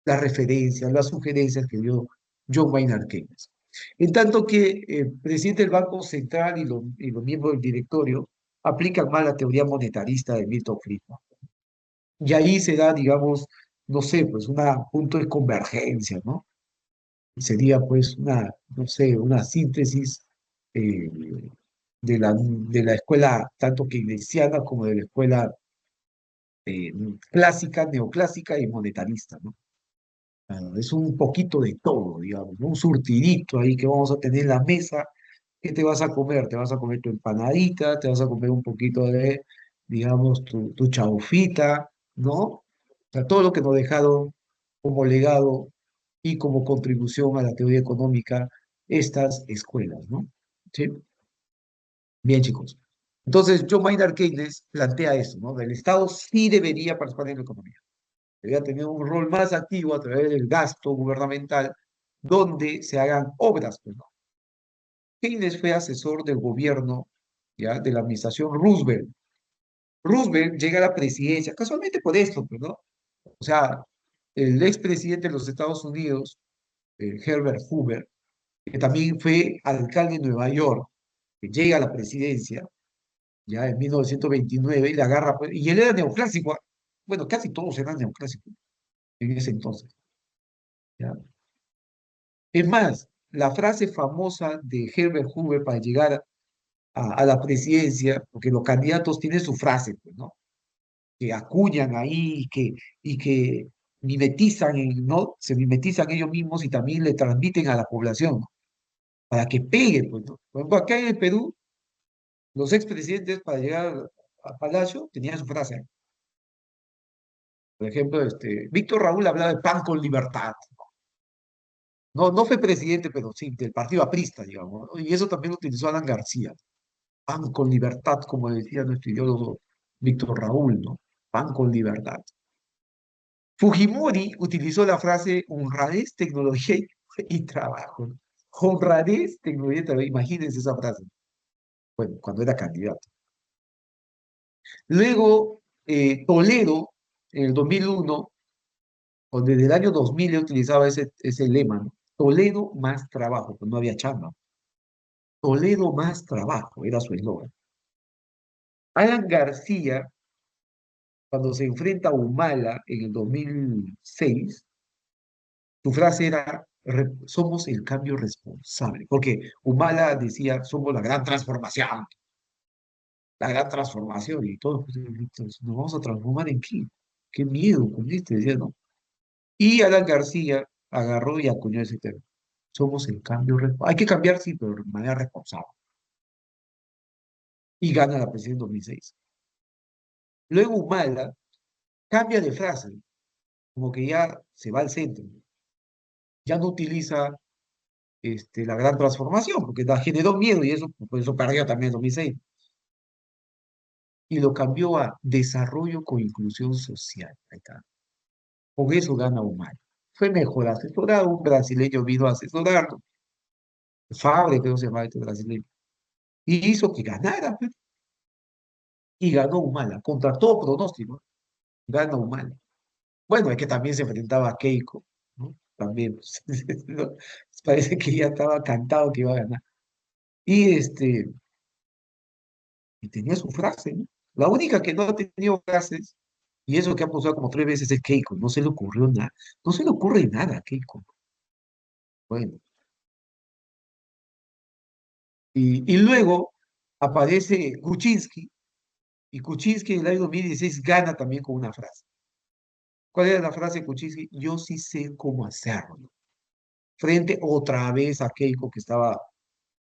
las referencias, las sugerencias que dio John Maynard Keynes. En tanto que el presidente del Banco Central y los miembros del directorio aplican más la teoría monetarista de Milton Friedman. Y ahí se da, digamos, no sé, pues un punto de convergencia, ¿no? Sería pues una, no sé, una síntesis eh, de la escuela tanto keynesiana como de la escuela clásica, neoclásica y monetarista, ¿no? Es un poquito de todo, digamos, ¿no? Un surtidito ahí que vamos a tener en la mesa. ¿Qué te vas a comer? Te vas a comer tu empanadita, te vas a comer un poquito de, digamos, tu chaufita, ¿no? O sea, todo lo que nos dejaron como legado y como contribución a la teoría económica estas escuelas, ¿no? ¿Sí? Bien, chicos. Entonces, John Maynard Keynes plantea eso, ¿no? El Estado sí debería participar en la economía, debería tener un rol más activo a través del gasto gubernamental donde se hagan obras, pues, ¿no? Keynes fue asesor del gobierno, ¿ya? De la administración Roosevelt. Roosevelt llega a la presidencia, casualmente por esto, pues, ¿no? O sea, el expresidente de los Estados Unidos, Herbert Hoover, que también fue alcalde de Nueva York, que llega a la presidencia, ya en 1929, y le agarra, pues, y él era neoclásico, ¿ah? Bueno, casi todos eran neoclásicos en ese entonces, ¿ya? Es más, la frase famosa de Herbert Hoover para llegar a la presidencia, porque los candidatos tienen su frase, pues, ¿no? Que acuñan ahí y que mimetizan, ¿no? Se mimetizan ellos mismos y también le transmiten a la población, ¿no? Para que pegue, pues, ¿no? Por ejemplo, acá en el Perú, los expresidentes para llegar a Palacio tenían su frase. Por ejemplo, Víctor Raúl hablaba de pan con libertad. No, no fue presidente, pero sí, del partido aprista, digamos, ¿no? Y eso también lo utilizó Alan García. Pan con libertad, como decía nuestro ideólogo Víctor Raúl, ¿no? Pan con libertad. Fujimori utilizó la frase honradez, tecnología y trabajo, ¿no? Honradez, tecnología y trabajo. Imagínense esa frase. Bueno, cuando era candidato. Luego, Toledo, en el 2001, o desde el año 2000 él utilizaba ese lema, ¿no? Toledo más trabajo, pues no había chamba. Toledo más trabajo, era su eslogan. Alan García cuando se enfrenta a Humala en el 2006, su frase era, somos el cambio responsable, porque Humala decía, somos la gran transformación, y todos, pues, entonces, ¿nos vamos a transformar en qué? Qué miedo con este, decía, ¿no? Y Alan García agarró y acuñó ese término. Somos el cambio responsable. Hay que cambiar, sí, pero de manera responsable. Y gana la presidencia en 2006. Luego Humala cambia de frase, como que ya se va al centro, ya no utiliza la gran transformación, porque da, generó miedo y eso, por eso perdió también en 2006, y lo cambió a desarrollo con inclusión social. Ahí está. Con eso gana Humala. Fue mejor asesorado, un brasileño vino a asesorarlo, Fabre creo que se llama este brasileño, y hizo que ganara, pues, y ganó Humala, contra todo pronóstico, gana Humala. Bueno, es que también se enfrentaba a Keiko, ¿no? También, pues, ¿no? Parece que ya estaba cantado que iba a ganar. Y, y tenía su frase, ¿no? La única que no ha tenido frases, y eso que ha pasado como 3 veces, es Keiko. No se le ocurrió nada. No se le ocurre nada a Keiko. Bueno, y luego aparece Kuczynski, y Kuczynski en el año 2016 gana también con una frase. ¿Cuál era la frase de Kuczynski? Yo sí sé cómo hacerlo. Frente otra vez a Keiko que estaba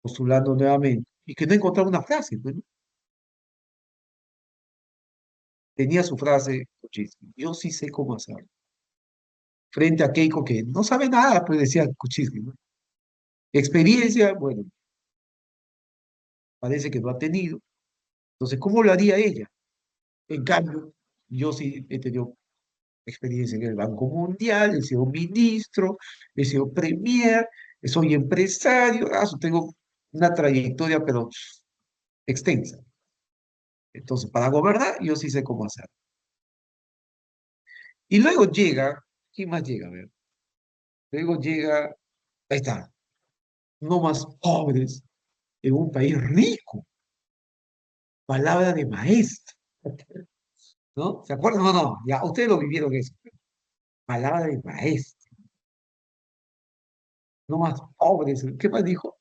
postulando nuevamente y que no encontraba una frase. Pues, ¿no? Tenía su frase Kuczynski. Yo sí sé cómo hacerlo. Frente a Keiko que no sabe nada, pues decía Kuczynski, ¿no? Experiencia, bueno, parece que no ha tenido. Entonces, ¿cómo lo haría ella? En cambio, yo sí he tenido experiencia en el Banco Mundial, he sido ministro, he sido premier, soy empresario, tengo una trayectoria, pero extensa. Entonces, para gobernar, yo sí sé cómo hacer. Y luego llega, ¿quién más llega? A ver, luego llega, ahí está, no más pobres en un país rico, palabra de maestro, ¿no? ¿Se acuerdan? No, no, ya, ustedes lo vivieron eso. Palabra de maestro, no más pobres. ¿Qué más dijo?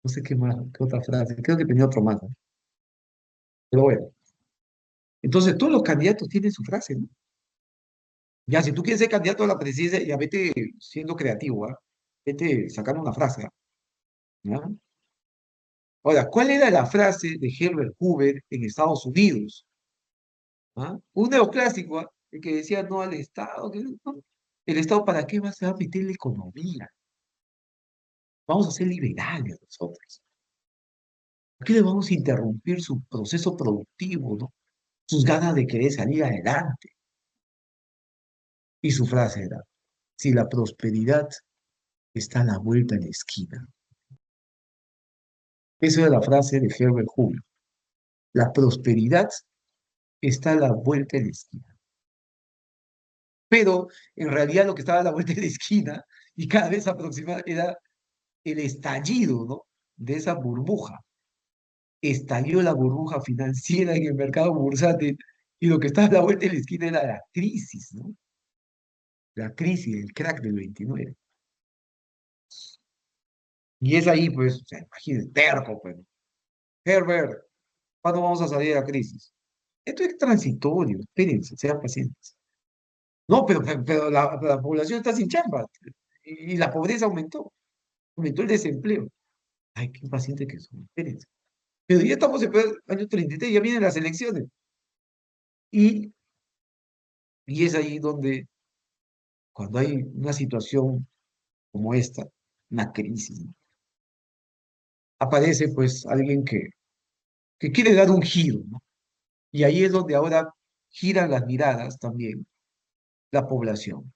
No sé qué más, qué otra frase. Creo que tenía otro más, ¿no? Pero bueno. Entonces, todos los candidatos tienen su frase, ¿no? Ya, si tú quieres ser candidato a la presidencia, ya vete siendo creativo, ¿ah? Vete sacando una frase, ¿ah? ¿Ya? Ahora, ¿cuál era la frase de Herbert Hoover en Estados Unidos? ¿Ah? Un neoclásico, ¿ah? El que decía no al Estado. No. ¿El Estado para qué se va a meter la economía? Vamos a ser liberales nosotros. ¿Por qué le vamos a interrumpir su proceso productivo, ¿no? Sus ganas de querer salir adelante? Y su frase era, si la prosperidad está a la vuelta de la esquina. Esa era la frase de Herbert Hoover. La prosperidad está a la vuelta de la esquina. Pero en realidad lo que estaba a la vuelta de la esquina y cada vez aproximaba era el estallido, ¿no? De esa burbuja. Estalló la burbuja financiera en el mercado bursátil y lo que estaba a la vuelta de la esquina era la crisis, ¿no? La crisis, el crack del 29. Y es ahí, pues, o sea, imagínense, terco, pues. Herbert, ¿cuándo vamos a salir de la crisis? Esto es transitorio, espérense, sean pacientes. No, pero la población está sin chamba y la pobreza aumentó, aumentó el desempleo. Ay, qué impaciente que son, espérense. Pero ya estamos en el año 33, ya vienen las elecciones. Y, y es ahí donde, cuando hay una situación como esta, una crisis, ¿no? Aparece pues alguien que quiere dar un giro, ¿no? Y ahí es donde ahora giran las miradas también la población,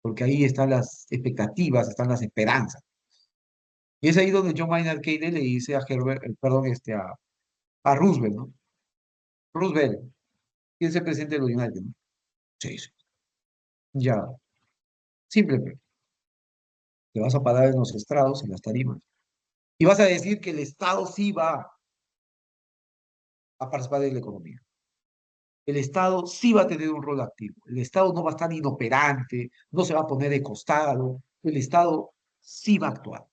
porque ahí están las expectativas, están las esperanzas. Y es ahí donde John Maynard Keynes le dice a Herbert, perdón, a Roosevelt, ¿no? Roosevelt, ¿quién es el presidente de los United, ¿no? Sí, sí. Ya, simplemente, te vas a parar en los estrados, en las tarimas, y vas a decir que el Estado sí va a participar de la economía. el Estado sí va a tener un rol activo. El Estado no va a estar inoperante, no se va a poner de costado. El Estado sí va a actuar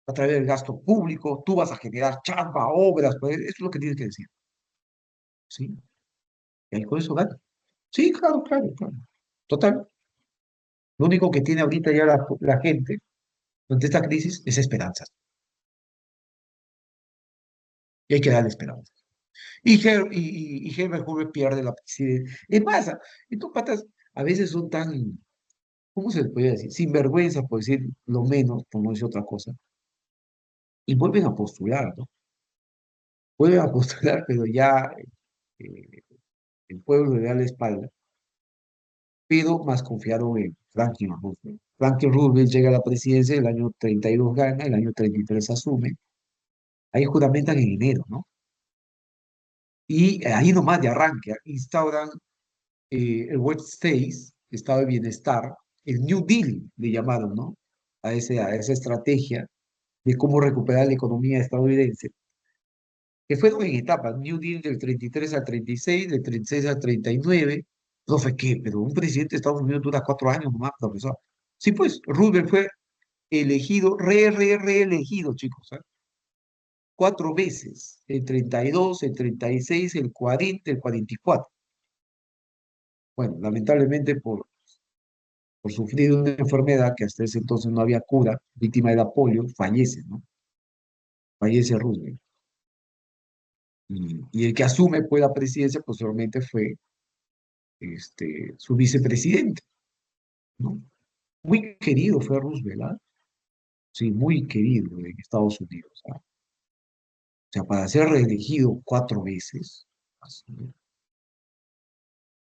a través del gasto público. Tú vas a generar chamba, obras, pues, eso es lo que tienes que decir. ¿Sí? Y ahí con eso gana. Sí, claro, claro, claro. Total. Lo único que tiene ahorita ya la gente ante esta crisis es esperanza. Y hay que darle esperanza. Y Herbert Hoover pierde la presidencia. Es más, estos patas a veces son tan, ¿cómo se les podría decir? Sinvergüenza, por decir lo menos, por no decir otra cosa. Y vuelven a postular, ¿no? Vuelven a postular, pero ya eh, el pueblo le da la espalda, pero más confiaron en Franklin Roosevelt. Franklin Roosevelt llega a la presidencia, el año 32 gana, el año 33 asume. Ahí juramentan en enero, ¿no? Y ahí nomás de arranque instauran el World States, Estado de Bienestar, el New Deal le llamaron, ¿no? A esa estrategia de cómo recuperar la economía estadounidense, que fueron en etapas, New Deal del 33 al 36, del 36 al 39, no sé qué, pero un presidente de Estados Unidos dura 4 años nomás, profesor. Sí, pues, Roosevelt fue elegido, reelegido, chicos, ¿eh? 4 veces, el 32, el 36, el 40, el 44. Bueno, lamentablemente por sufrir una enfermedad que hasta ese entonces no había cura, víctima de la polio, fallece, ¿no? Fallece Roosevelt. Y el que asume pues la presidencia posteriormente fue su vicepresidente, ¿no? Muy querido fue Roosevelt, ¿ah? Sí, muy querido en Estados Unidos, ¿ah? O sea, para ser reelegido 4 veces, así, ¿no?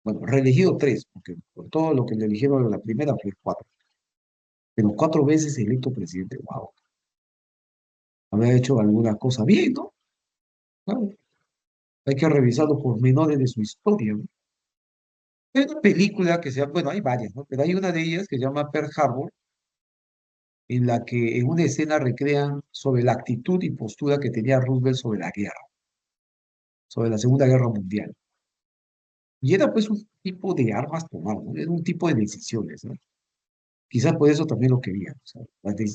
Bueno, reelegido 3, porque por todo lo que le eligieron en la primera fue 4, pero 4 veces electo presidente, wow, habrá hecho alguna cosa bien, ¿no? Claro, hay que revisar los pormenores de su historia, ¿no? Hay una película que se llama, bueno, hay varias, ¿no? Pero hay una de ellas que se llama Pearl Harbor, en la que en una escena recrean sobre la actitud y postura que tenía Roosevelt sobre la guerra, sobre la Segunda Guerra Mundial. Y era pues un tipo de armas tomar, ¿no? Era un tipo de decisiones, ¿no? Quizás por eso también lo querían, o sea,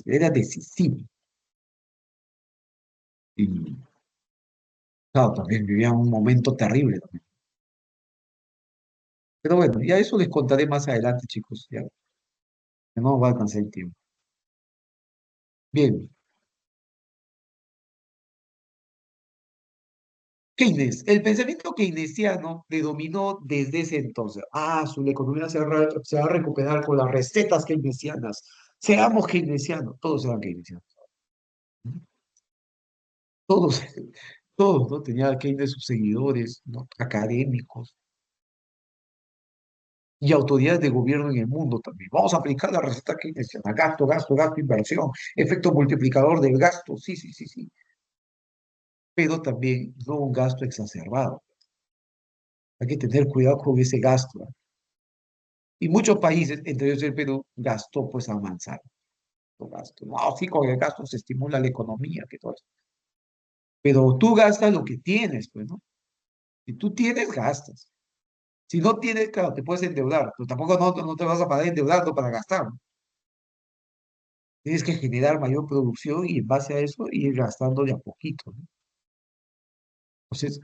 era decisivo. Y claro, también vivían un momento terrible también. Pero bueno, ya eso les contaré más adelante, chicos, ya, que no va a alcanzar el tiempo. Bien, Keynes, el pensamiento keynesiano predominó desde ese entonces. La economía se va a recuperar con las recetas keynesianas. Seamos keynesianos, todos eran keynesianos. ¿No? Todos, todos, ¿no? Tenía Keynes sus seguidores, ¿no? Académicos y autoridades de gobierno en el mundo también. Vamos a aplicar la receta keynesiana. Gasto, gasto, gasto, inversión, efecto multiplicador del gasto. Sí, sí, sí, sí. Pero también no un gasto exacerbado. Hay que tener cuidado con ese gasto, ¿no? Y muchos países, entre ellos el Perú, gastó pues a mansalva. Gasto. No, sí, con el gasto se estimula la economía, que todo eso. Pero tú gastas lo que tienes, pues, ¿no? Si tú tienes, gastas. Si no tienes, claro, te puedes endeudar, pero tampoco no te vas a parar endeudando para gastar, ¿no? Tienes que generar mayor producción y en base a eso ir gastando de a poquito, ¿no? Entonces,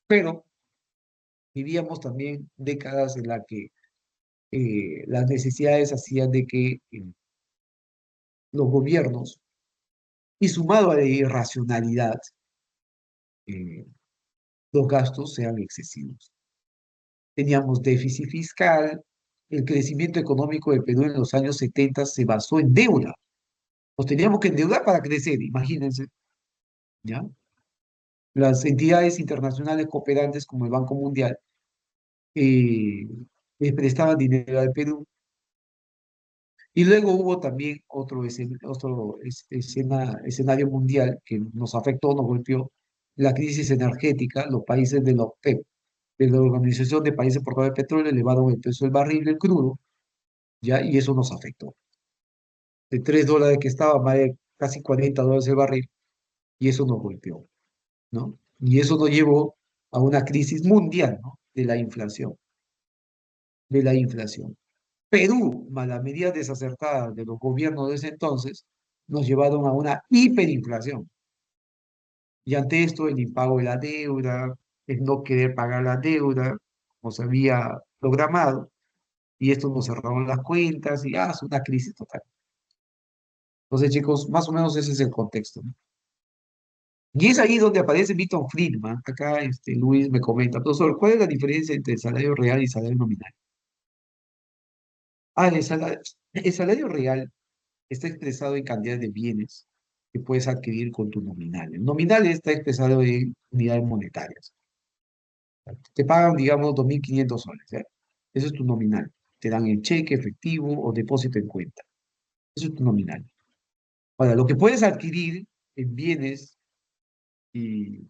pero vivíamos también décadas en las que las necesidades hacían de que los gobiernos, y sumado a la irracionalidad, eh, los gastos sean excesivos. Teníamos déficit fiscal, el crecimiento económico del Perú en los años 70 se basó en deuda. Nos teníamos que endeudar para crecer, imagínense, ¿ya? Las entidades internacionales cooperantes como el Banco Mundial eh, les prestaban dinero al Perú. Y luego hubo también otro escenario mundial que nos afectó, nos golpeó, la crisis energética. Los países de la OPEP, de la Organización de Países Exportadores de Petróleo, elevaron el precio del barril del crudo, ¿ya? Y eso nos afectó. De $3 que estaba, más de casi $40 el barril, y eso nos golpeó, ¿no? Y eso nos llevó a una crisis mundial, ¿no? De la inflación. Perú, más las medidas desacertadas de los gobiernos de ese entonces, nos llevaron a una hiperinflación. Y ante esto, el impago de la deuda, el no querer pagar la deuda, como se había programado, y esto nos cerraron las cuentas, y es una crisis total. Entonces, chicos, más o menos ese es el contexto, ¿no? Y es ahí donde aparece Milton Friedman. Acá Luis me comenta, profesor, ¿cuál es la diferencia entre salario real y salario nominal? El salario real está expresado en cantidad de bienes que puedes adquirir con tu nominal. El nominal está expresado en unidades monetarias. Te pagan, digamos, 2.500 soles, ¿eh? Eso es tu nominal. Te dan el cheque efectivo o depósito en cuenta. Eso es tu nominal. Ahora, lo que puedes adquirir en bienes y,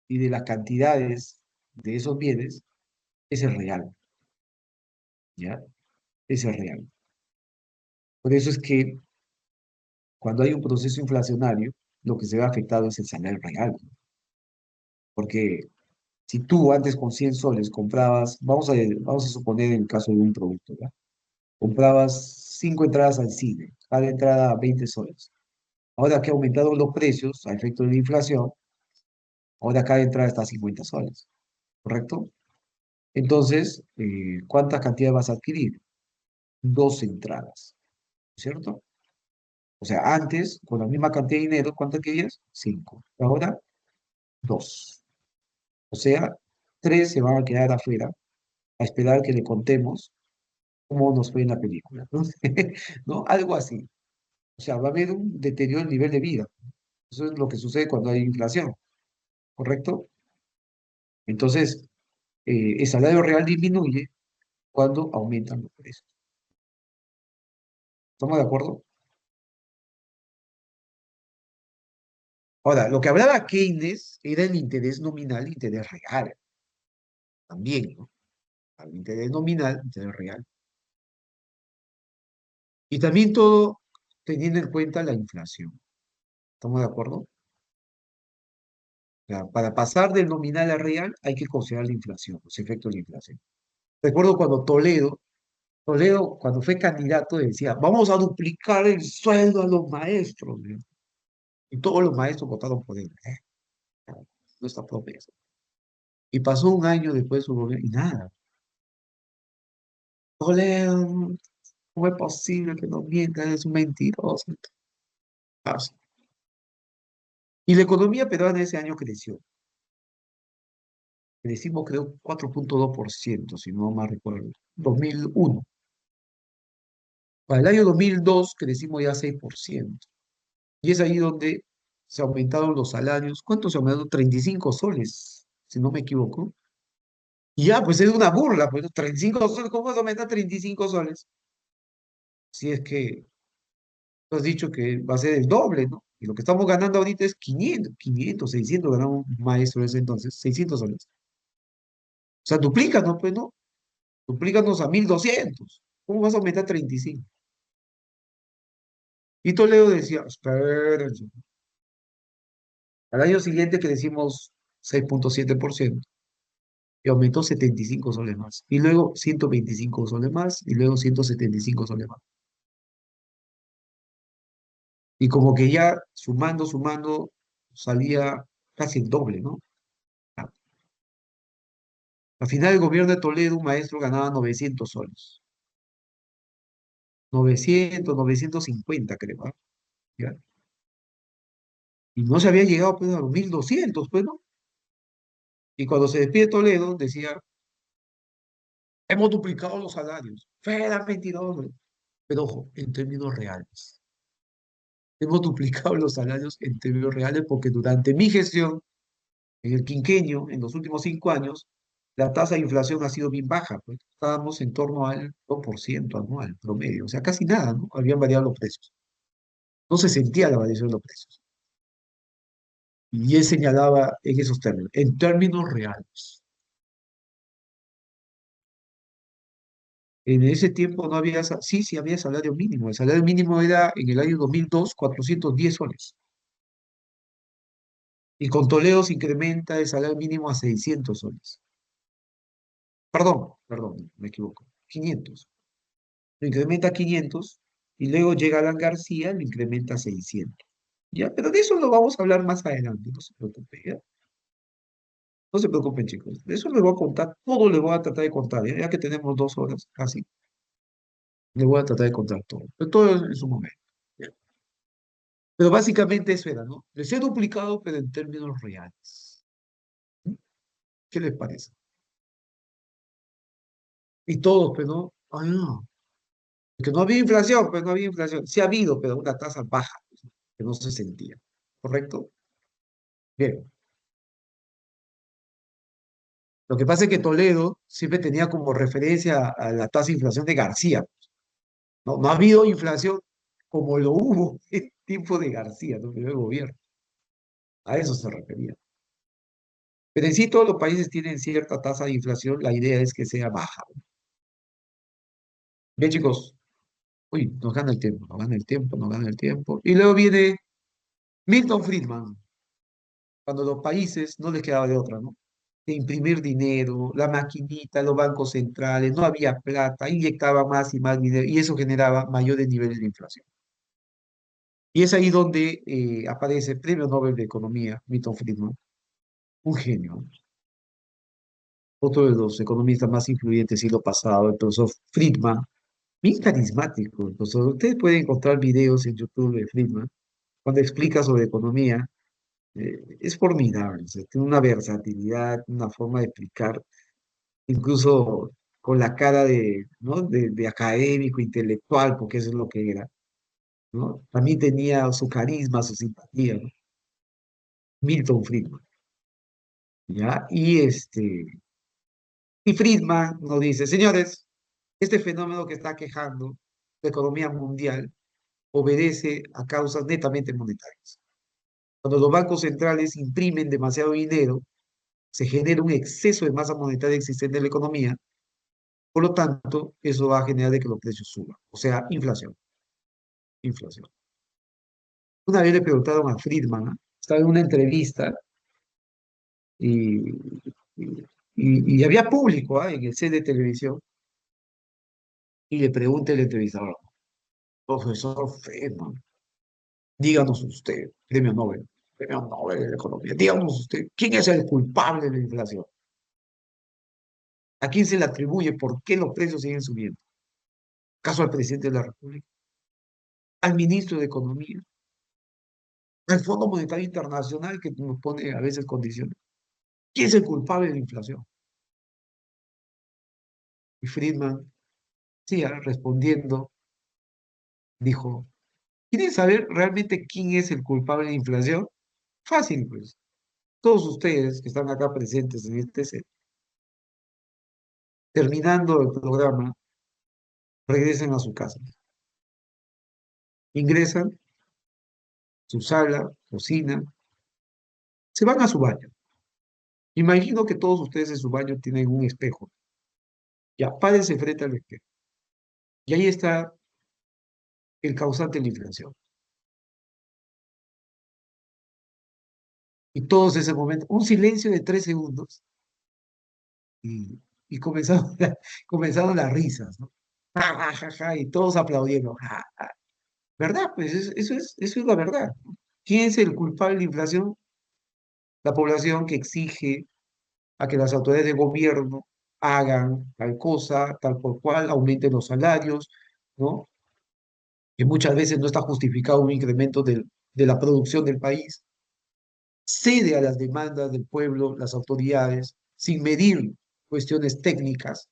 y de las cantidades de esos bienes es el real, ¿ya? Es el real. Por eso es que cuando hay un proceso inflacionario, lo que se ve afectado es el salario real, ¿no? Porque si tú antes con 100 soles comprabas, vamos a suponer en el caso de un producto, ¿ya? Comprabas 5 entradas al cine, cada entrada 20 soles. Ahora que aumentaron los precios a efecto de la inflación, ahora cada entrada está a 50 soles, ¿correcto? Entonces, ¿cuántas cantidades vas a adquirir? Dos entradas, ¿cierto? O sea, antes, con la misma cantidad de dinero, ¿cuánto adquirías? Cinco. Ahora, dos. O sea, tres se van a quedar afuera a esperar que le contemos cómo nos fue en la película, ¿no? ¿No? Algo así. O sea, va a haber un deterioro del nivel de vida. Eso es lo que sucede cuando hay inflación, ¿correcto? Entonces, el salario real disminuye cuando aumentan los precios. ¿Estamos de acuerdo? Ahora, lo que hablaba Keynes era el interés nominal, interés real, también, ¿no? Al interés nominal, interés real. Y también todo teniendo en cuenta la inflación. ¿Estamos de acuerdo? O sea, para pasar del nominal al real hay que considerar la inflación, los efectos de la inflación. Recuerdo cuando Toledo, cuando fue candidato, decía, vamos a duplicar el sueldo a los maestros, ¿no? Y todos los maestros votaron por él. Nuestra promesa. Y pasó un año después de su gobierno y nada. Toledo, ¿cómo es posible que nos mientas? Es un mentiroso. Ah, sí. Y la economía peruana ese año creció. Crecimos, creo, 4,2%, si no mal recuerdo. 2001. Para el año 2002 crecimos ya 6%. Y es ahí donde se aumentaron los salarios. ¿Cuánto se aumentaron? 35 soles, si no me equivoco. Y ya, pues es una burla, pues 35 soles, ¿cómo vas a aumentar 35 soles? Si es que tú has dicho que va a ser el doble, ¿no? Y lo que estamos ganando ahorita es 500, 600 ganaba un maestro en ese entonces, 600 soles. O sea, duplícanos, pues, ¿no? Duplícanos a 1.200. ¿Cómo vas a aumentar 35? Y Toledo decía, espérense. Al año siguiente crecimos 6,7% y aumentó 75 soles más. Y luego 125 soles más y luego 175 soles más. Y como que ya sumando, salía casi el doble, ¿no? Al final del gobierno de Toledo, un maestro ganaba 900 soles. 900, 950 creo, ¿ah? ¿Ya? Y no se había llegado pues a los 1.200, pues, ¿no? Y cuando se despide Toledo, decía, hemos duplicado los salarios. Fuera mentiroso. Pero ojo, en términos reales. Hemos duplicado los salarios en términos reales porque durante mi gestión, en el quinquenio, en los últimos 5 años, la tasa de inflación ha sido bien baja, pues estábamos en torno al 2% anual promedio, o sea, casi nada, ¿no? Habían variado los precios. No se sentía la variación de los precios. Y él señalaba en esos términos, en términos reales. En ese tiempo no había, sí, sí había salario mínimo. El salario mínimo era en el año 2002 410 soles. Y con Toledo se incrementa el salario mínimo a 600 soles. Perdón, me equivoco. 500. Lo incrementa a 500 y luego llega Alan García y lo incrementa a 600. ¿Ya? Pero de eso lo vamos a hablar más adelante, no se preocupen, ¿ya? No se preocupen, chicos. De eso les voy a contar, todo les voy a tratar de contar, ¿ya? Ya que tenemos 2 horas casi, les voy a tratar de contar todo. Pero todo en su momento. ¿Ya? Pero básicamente eso era, ¿no? Les he duplicado, pero en términos reales. ¿Mm? ¿Qué les parece? Y todos, pero no, ay, no. Que no había inflación, pues no había inflación. Sí ha habido, pero una tasa baja, pues, que no se sentía. ¿Correcto? Bien. Lo que pasa es que Toledo siempre tenía como referencia a la tasa de inflación de García. No, no ha habido inflación como lo hubo en tiempo de García, ¿no? El gobierno. A eso se refería. Pero en sí todos los países tienen cierta tasa de inflación, la idea es que sea baja. Bien, chicos, uy, nos gana el tiempo, nos gana el tiempo, nos gana el tiempo. Y luego viene Milton Friedman, cuando los países no les quedaba de otra, ¿no? De imprimir dinero, la maquinita, los bancos centrales, no había plata, inyectaba más y más dinero, y eso generaba mayores niveles de inflación. Y es ahí donde aparece el Premio Nobel de Economía, Milton Friedman, un genio, otro de los economistas más influyentes del siglo pasado, el profesor Friedman, bien carismático. El profesor. Ustedes pueden encontrar videos en YouTube de Friedman cuando explica sobre economía. Es formidable, o sea, tiene una versatilidad, una forma de explicar, incluso con la cara de, ¿no? de académico, intelectual, porque eso es lo que era, ¿no? También tenía su carisma, su simpatía, ¿no? Milton Friedman, ¿ya? Y Friedman nos dice, señores, este fenómeno que está quejando la economía mundial obedece a causas netamente monetarias. Cuando los bancos centrales imprimen demasiado dinero, se genera un exceso de masa monetaria existente en la economía, por lo tanto, eso va a generar de que los precios suban, o sea, inflación, inflación. Una vez le preguntaron a Friedman, ¿ah? Estaba en una entrevista y, y había público, ¿ah? En el set de televisión, y le pregunta el entrevistador, profesor Friedman, díganos usted, premio Nobel de Economía, díganos usted, ¿quién es el culpable de la inflación? ¿A quién se le atribuye por qué los precios siguen subiendo? ¿Acaso al presidente de la República? ¿Al ministro de Economía? ¿Al Fondo Monetario Internacional que nos pone a veces condiciones? ¿Quién es el culpable de la inflación? Y Friedman, sí, respondiendo, dijo, ¿quieren saber realmente quién es el culpable de la inflación? Fácil, pues. Todos ustedes que están acá presentes en este set, terminando el programa, regresen a su casa. Ingresan, su sala, cocina, se van a su baño. Imagino que todos ustedes en su baño tienen un espejo. Ya, párense frente al espejo. Y ahí está el causante de la inflación. Y todos en ese momento, un silencio de 3 segundos y, y comenzaron, comenzaron las risas, ¿no? Ja, ja, ja, ja, y todos aplaudieron. Ja, ja. ¿Verdad? Pues eso es la verdad. ¿Quién es el culpable de la inflación? La población que exige a que las autoridades de gobierno hagan tal cosa, tal por cual, aumenten los salarios, ¿no? Que muchas veces no está justificado un incremento de la producción del país, cede a las demandas del pueblo, las autoridades, sin medir cuestiones técnicas,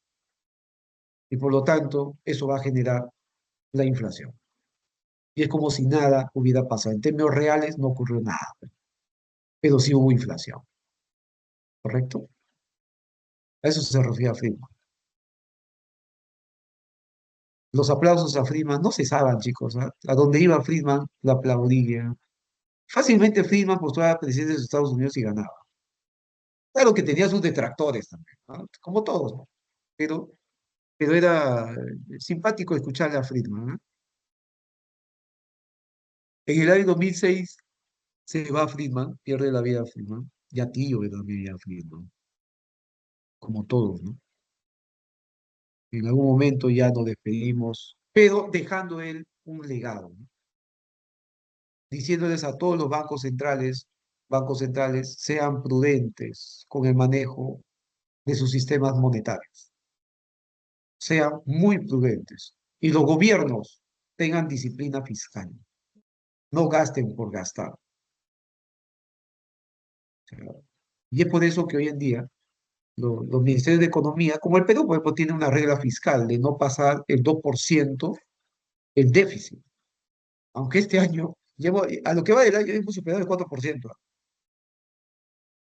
y por lo tanto eso va a generar la inflación. Y es como si nada hubiera pasado. En términos reales no ocurrió nada, pero sí hubo inflación, ¿correcto? A eso se refiere a Friedman. Los aplausos a Friedman no cesaban, chicos. ¿Ah? A donde iba Friedman, lo aplaudían. Fácilmente Friedman postulaba a presidente de los Estados Unidos y ganaba. Claro que tenía sus detractores también, ¿no? Como todos, ¿no? Pero, pero era simpático escucharle a Friedman. ¿No? En el año 2006 Se va Friedman, pierde la vida Friedman, ya tío de la vida Friedman, como todos, ¿no? En algún momento ya nos despedimos, pero dejando él un legado, ¿no? Diciéndoles a todos los bancos centrales, sean prudentes con el manejo de sus sistemas monetarios, sean muy prudentes. Y los gobiernos tengan disciplina fiscal, no gasten por gastar. O sea, y es por eso que hoy en día los ministerios de Economía, como el Perú, por ejemplo, tiene una regla fiscal de no pasar el 2% el déficit. Aunque este año, a lo que va del año, hemos superado el 4%.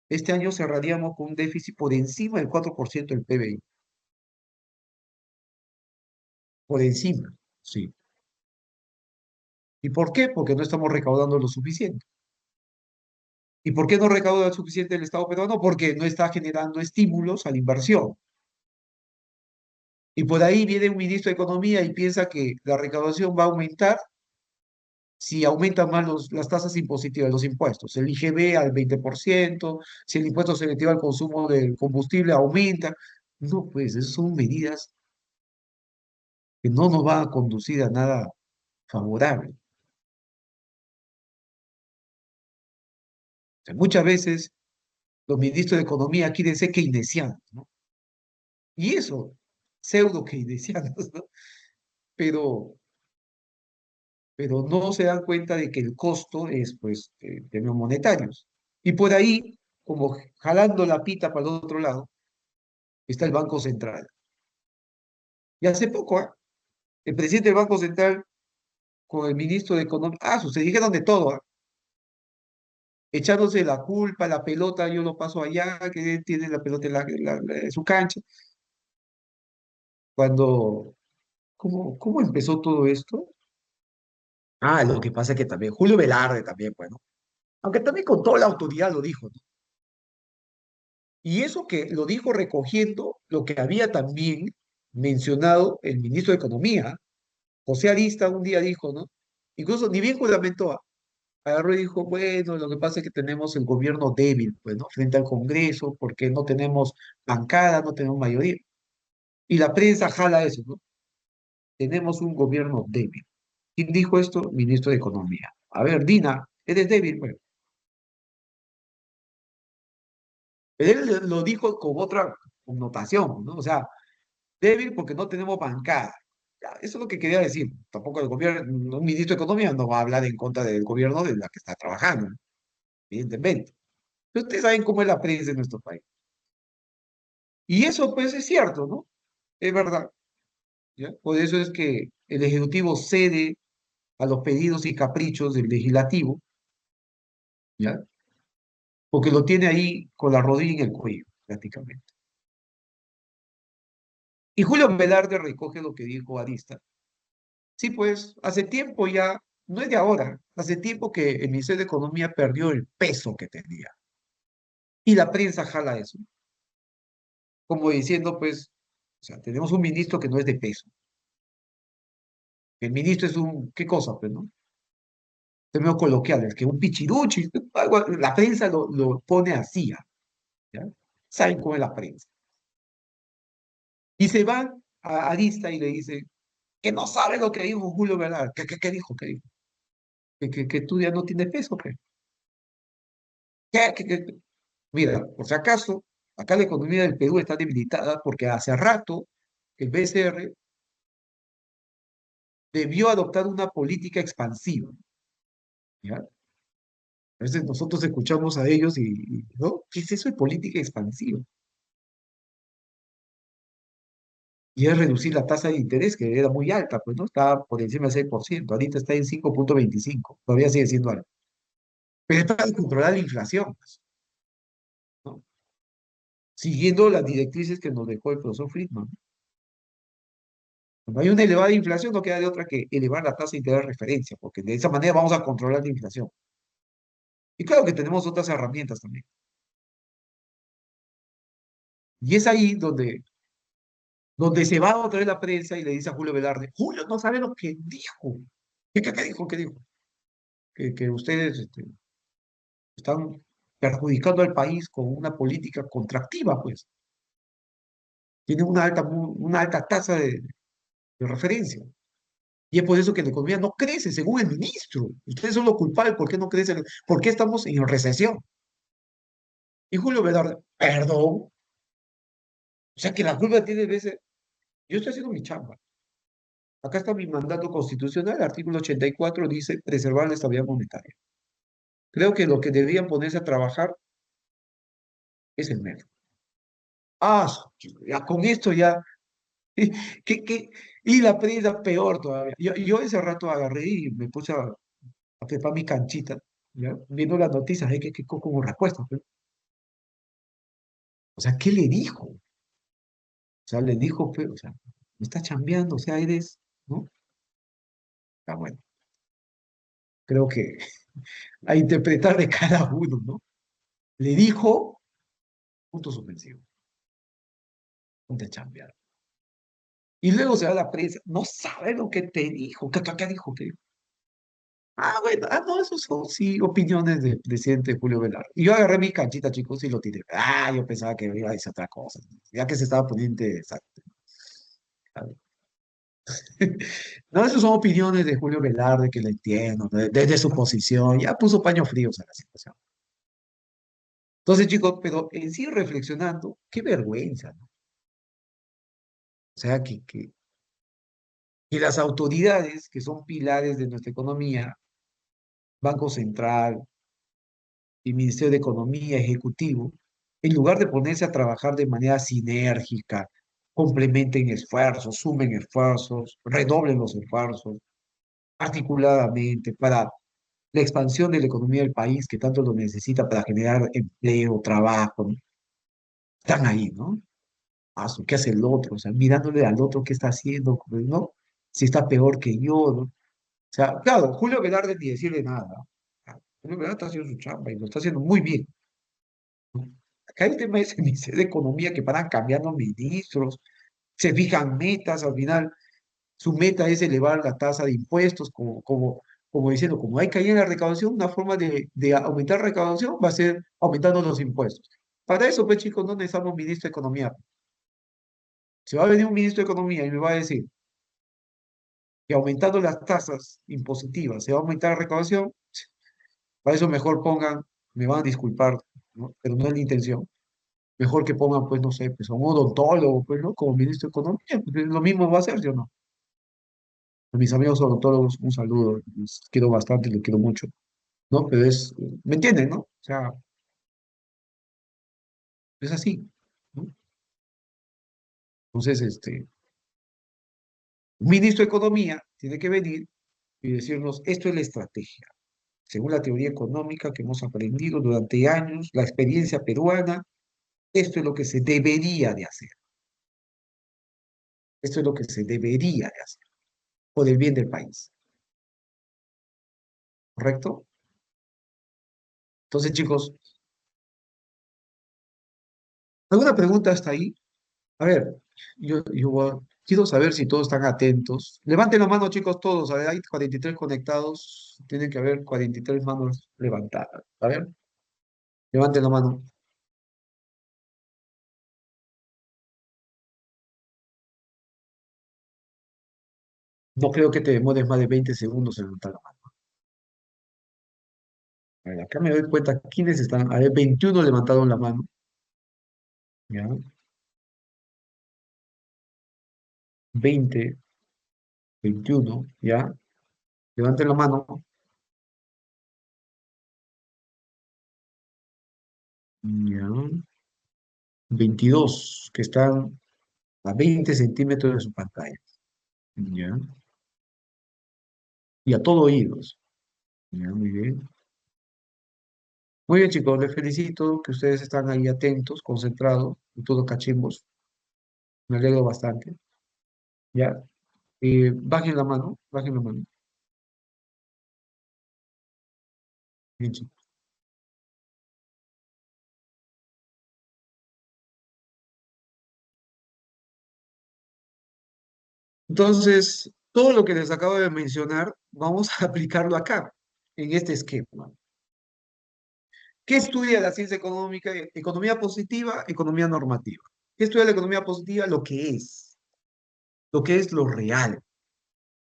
Este año cerraríamos con un déficit por encima del 4% del PBI. Por encima, sí. ¿Y por qué? Porque no estamos recaudando lo suficiente. ¿Y por qué no recauda lo suficiente el Estado peruano? Porque no está generando estímulos a la inversión. Y por ahí viene un ministro de Economía y piensa que la recaudación va a aumentar si aumentan más las tasas impositivas, los impuestos. El IGB al 20%, si el impuesto selectivo al consumo del combustible aumenta. No, pues esas son medidas que no nos van a conducir a nada favorable. O sea, muchas veces los ministros de Economía quieren ser keynesianos, ¿no? Y eso, pseudo keynesianos, ¿no? Pero, pero no se dan cuenta de que el costo es, pues, términos monetarios. Y por ahí, como jalando la pita para el otro lado, está el Banco Central. Y hace poco, ¿ah? El presidente del Banco Central con el ministro de Economía, se dijeron de todo, ¿ah? Echándose la culpa, la pelota, yo lo paso allá, que él tiene la pelota en su cancha. Cuando, ¿cómo empezó todo esto? Lo que pasa es que también, Julio Velarde también, bueno, aunque también con toda la autoridad lo dijo, ¿no? Y eso que lo dijo recogiendo lo que había también mencionado el ministro de Economía, José Arista, un día dijo, ¿no? Incluso ni bien juramentó, agarró y dijo, bueno, lo que pasa es que tenemos el gobierno débil, pues, ¿no? Frente al Congreso, porque no tenemos bancada, no tenemos mayoría. Y la prensa jala eso, ¿no? Tenemos un gobierno débil. ¿Quién dijo esto? Ministro de Economía. A ver, Dina, ¿eres débil? Bueno, él lo dijo con otra connotación, ¿no? O sea, débil porque no tenemos bancada. Ya, eso es lo que quería decir. Tampoco el gobierno, un ministro de Economía no va a hablar en contra del gobierno de la que está trabajando, ¿no? Evidentemente. Pero ustedes saben cómo es la prensa en nuestro país. Y eso, pues, es cierto, ¿no? Es verdad. ¿Ya? Por eso es que el Ejecutivo cede a los pedidos y caprichos del Legislativo, ¿ya? Porque lo tiene ahí con la rodilla en el cuello, prácticamente. Y Julio Velarde recoge lo que dijo Arista. Sí, pues, hace tiempo ya, no es de ahora, hace tiempo que el Ministerio de Economía perdió el peso que tenía. Y la prensa jala eso, como diciendo, pues, o sea, tenemos un ministro que no es de peso. El ministro es un, ¿qué cosa, pues, no? Términos coloquiales, que un pichiruchi, la prensa lo pone así, ¿ya? ¿Saben cómo es la prensa? Y se van a Arista y le dicen que no sabe lo que dijo Julio Velarde. ¿Qué dijo? ¿Qué dijo? Que tú ya no tienes peso, ¿qué? ¿Qué? Mira, por si acaso, acá la economía del Perú está debilitada porque hace rato el BCR debió adoptar una política expansiva, ¿ya? A veces nosotros escuchamos a ellos ¿no? ¿Qué es eso de política expansiva? Y es reducir la tasa de interés, que era muy alta, pues, ¿no? Estaba por encima del 6%, ahorita está en 5,25, todavía sigue siendo alto. Pero es para controlar la inflación, pues, ¿no? Siguiendo las directrices que nos dejó el profesor Friedman. Cuando hay una elevada inflación, no queda de otra que elevar la tasa de interés de referencia, porque de esa manera vamos a controlar la inflación. Y claro que tenemos otras herramientas también. Y es ahí donde se va otra vez la prensa y le dice a Julio Velarde, Julio no sabe lo que dijo. ¿Qué dijo? ¿Qué dijo? Que ustedes Están perjudicando al país con una política contractiva, pues. Tienen una alta tasa de referencia. Y es por eso que la economía no crece, según el ministro. Ustedes son los culpables, ¿por qué no crece? ¿Por qué estamos en recesión? Y Julio Velarde, perdón, o sea que la culpa tiene veces, yo estoy haciendo mi chamba. Acá está mi mandato constitucional, el artículo 84 dice preservar la estabilidad monetaria. Creo que lo que deberían ponerse a trabajar es el MEF. Ah, ya con esto ya, ¿qué? Y la prensa peor todavía. Yo ese rato agarré y me puse a preparar mi canchita, ¿ya? Viendo las noticias, que como respuesta, pues. O sea, ¿qué le dijo? O sea, le dijo, pues, o sea, me está chambeando, o sea, eres, ¿no? Ah, bueno, creo que a interpretar de cada uno, ¿no? Le dijo, punto suspensivo, ponte a chambear. Y luego se va a la prensa, no sabe lo que te dijo, ¿qué dijo? ¿Qué dijo? Ah, bueno, no, esos son, sí, opiniones del presidente Julio Velarde. Y yo agarré mi canchita, chicos, y lo tiré. Ah, yo pensaba que iba a decir otra cosa, ya que se estaba poniendo interesante. No, esas son opiniones de Julio Velarde que le entiendo, desde su posición, ya puso paños fríos a la situación. Entonces, chicos, pero en sí reflexionando, qué vergüenza, ¿no? O sea, que las autoridades que son pilares de nuestra economía, Banco Central y Ministerio de Economía, Ejecutivo, en lugar de ponerse a trabajar de manera sinérgica, complementen esfuerzos, sumen esfuerzos, redoblen los esfuerzos articuladamente para la expansión de la economía del país que tanto lo necesita para generar empleo, trabajo, ¿no? Están ahí, ¿no? ¿Qué hace el otro? O sea, mirándole al otro qué está haciendo, pues, ¿no? Si está peor que yo, ¿no? O sea, claro, Julio Velarde ni decirle nada, ¿no? Julio Velarde está haciendo su chamba y lo está haciendo muy bien, ¿no? Acá el tema es el Ministerio de Economía que paran cambiando ministros, se fijan metas, al final su meta es elevar la tasa de impuestos, como diciendo, como hay caída en la recaudación, una forma de aumentar la recaudación va a ser aumentando los impuestos. Para eso, pues chicos, no necesitamos ministro de Economía. Si va a venir un ministro de Economía y me va a decir que aumentando las tasas impositivas se va a aumentar la recaudación, para eso mejor pongan, me van a disculpar, ¿no? Pero no es la intención. Mejor que pongan, pues, no sé, pues a un odontólogo, pues, ¿no? Como ministro de Economía, pues, lo mismo va a hacer, ¿sí o no? A mis amigos odontólogos, un saludo, los quiero bastante, los quiero mucho, ¿no? Pero ¿me entienden, no? O sea, es así, ¿no? Entonces, un ministro de Economía tiene que venir y decirnos, esto es la estrategia. Según la teoría económica que hemos aprendido durante años, la experiencia peruana, esto es lo que se debería de hacer. Esto es lo que se debería de hacer por el bien del país. ¿Correcto? Entonces, chicos, ¿alguna pregunta hasta ahí? A ver, quiero saber si todos están atentos. Levanten la mano, chicos, todos. A ver, hay 43 conectados. Tienen que haber 43 manos levantadas. A ver, levanten la mano. No creo que te demores más de 20 segundos en levantar la mano. A ver, acá me doy cuenta quiénes están. A ver, 21 levantaron la mano. ¿Ya? 20, 21, ¿ya? Levanten la mano. ¿Ya? 22 que están a 20 centímetros de su pantalla. ¿Ya? Y a todo oídos. ¿Ya? Muy bien. Muy bien, chicos, les felicito que ustedes están ahí atentos, concentrados, y todo cachimbos. Me alegro bastante. ¿Ya? Bajen la mano, bajen la mano. Bien, chicos. Entonces, todo lo que les acabo de mencionar, vamos a aplicarlo acá, en este esquema. ¿Qué estudia la ciencia económica? Economía positiva, economía normativa. ¿Qué estudia la economía positiva? Lo que es lo real,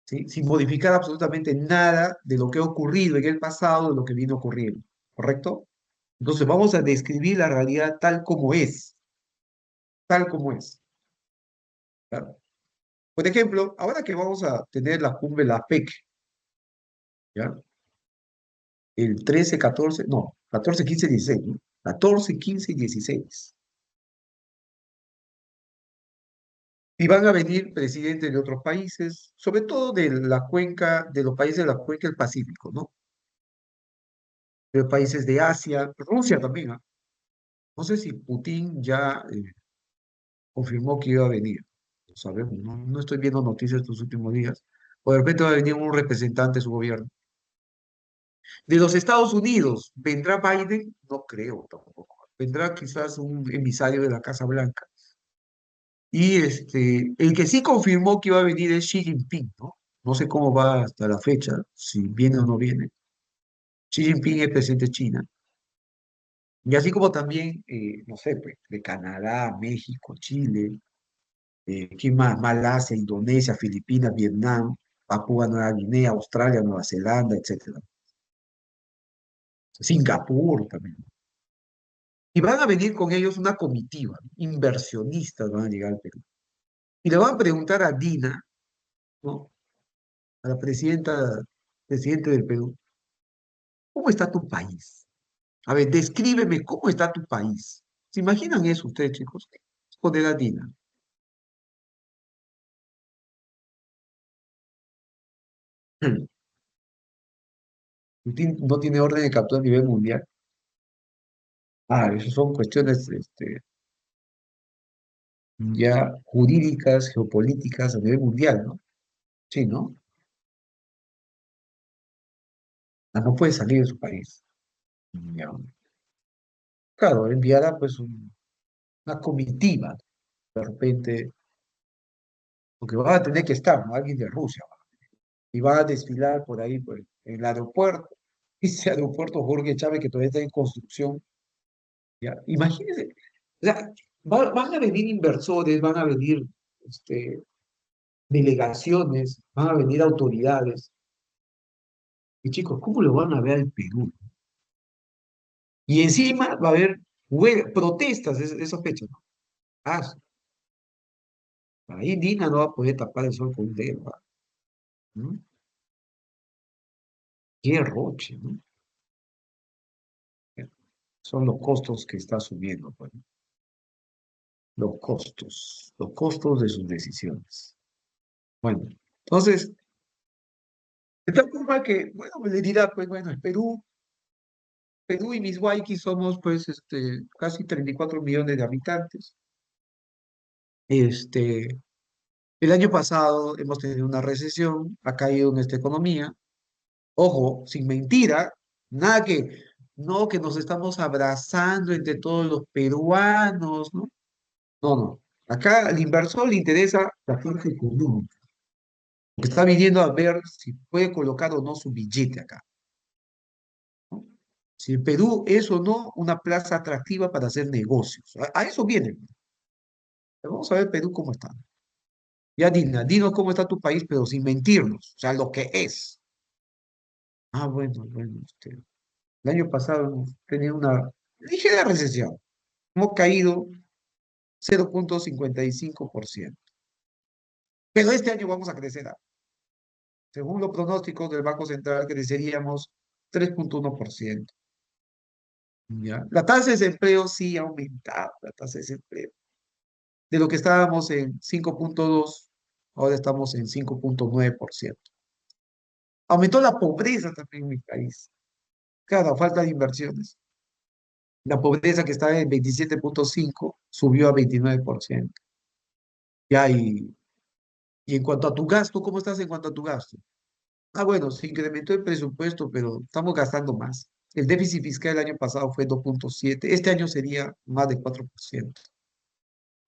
¿sí? Sin modificar absolutamente nada de lo que ha ocurrido en el pasado, de lo que viene ocurriendo, ¿correcto? Entonces vamos a describir la realidad tal como es. ¿Ya? Por ejemplo, ahora que vamos a tener la cumbre, la PEC, ¿ya? El 13, 14, no, 14, 15, 16, ¿no? 14, 15 y 16. Y van a venir presidentes de otros países, sobre todo de la cuenca, de los países de la cuenca del Pacífico, ¿no? De los países de Asia, Rusia también, ¿ah? No sé si Putin ya confirmó que iba a venir. No sabemos, no, no estoy viendo noticias estos últimos días. O de repente va a venir un representante de su gobierno. De los Estados Unidos, ¿vendrá Biden? No creo tampoco. Vendrá quizás un emisario de la Casa Blanca. Y el que sí confirmó que iba a venir es Xi Jinping, ¿no? No sé cómo va hasta la fecha, si viene o no viene. Xi Jinping es presidente de China. Y así como también, no sé, pues, de Canadá, México, Chile, ¿quién más? Malasia, Indonesia, Filipinas, Vietnam, Papúa Nueva Guinea, Australia, Nueva Zelanda, etcétera. Singapur también. Y van a venir con ellos una comitiva, ¿no? Inversionistas van a llegar al Perú. Y le van a preguntar a Dina, ¿no? A la presidente del Perú, ¿cómo está tu país? A ver, descríbeme cómo está tu país. ¿Se imaginan eso ustedes, chicos? Poner a Dina. No tiene orden de captura a nivel mundial. Ah, eso son cuestiones ya jurídicas, geopolíticas a nivel mundial, ¿no? Sí, ¿no? Ah, no puede salir de su país. Ya. Claro, enviará pues una comitiva, de repente, porque va a tener que estar, ¿no? Alguien de Rusia, ¿va? Y va a desfilar por ahí, pues, en el aeropuerto. Ese aeropuerto Jorge Chávez que todavía está en construcción. ¿Ya? Imagínense, o sea, van a venir inversores, van a venir este, delegaciones, van a venir autoridades. Y chicos, ¿cómo lo van a ver al Perú? Y encima va a haber protestas esa fecha, ¿no? Ah, ahí Dina no va a poder tapar el sol con un dedo, ¿va? ¿No? Qué roche, ¿no? Son los costos que está asumiendo, pues, ¿no? Los costos de sus decisiones. Bueno, entonces, de tal forma que, bueno, me le dirá, pues bueno, el Perú y Mishuayqui somos, pues, casi 34 millones de habitantes. Este, el año pasado hemos tenido una recesión, ha caído nuestra economía. Ojo, sin mentira, nada que, no que nos estamos abrazando entre todos los peruanos, ¿no? No, no. Acá al inversor le interesa la parte económica, porque está viniendo a ver si puede colocar o no su billete acá, ¿no? Si el Perú es o no una plaza atractiva para hacer negocios. A eso viene. Vamos a ver Perú cómo está. Ya Dina, dinos cómo está tu país, pero sin mentirnos, o sea, lo que es. Ah, bueno, bueno, el año pasado hemos tenido una ligera recesión. Hemos caído 0,55%. Pero este año vamos a crecer. Según los pronósticos del Banco Central, creceríamos 3,1%. ¿Ya? La tasa de desempleo sí ha aumentado, la tasa de desempleo. De lo que estábamos en 5,2, ahora estamos en 5,9%. Aumentó la pobreza también en mi país. Claro, falta de inversiones. La pobreza que estaba en 27,5 subió a 29%. Ya, y en cuanto a tu gasto, ¿cómo estás en cuanto a tu gasto? Ah, bueno, se incrementó el presupuesto, pero estamos gastando más. El déficit fiscal el año pasado fue 2,7, este año sería más de 4%.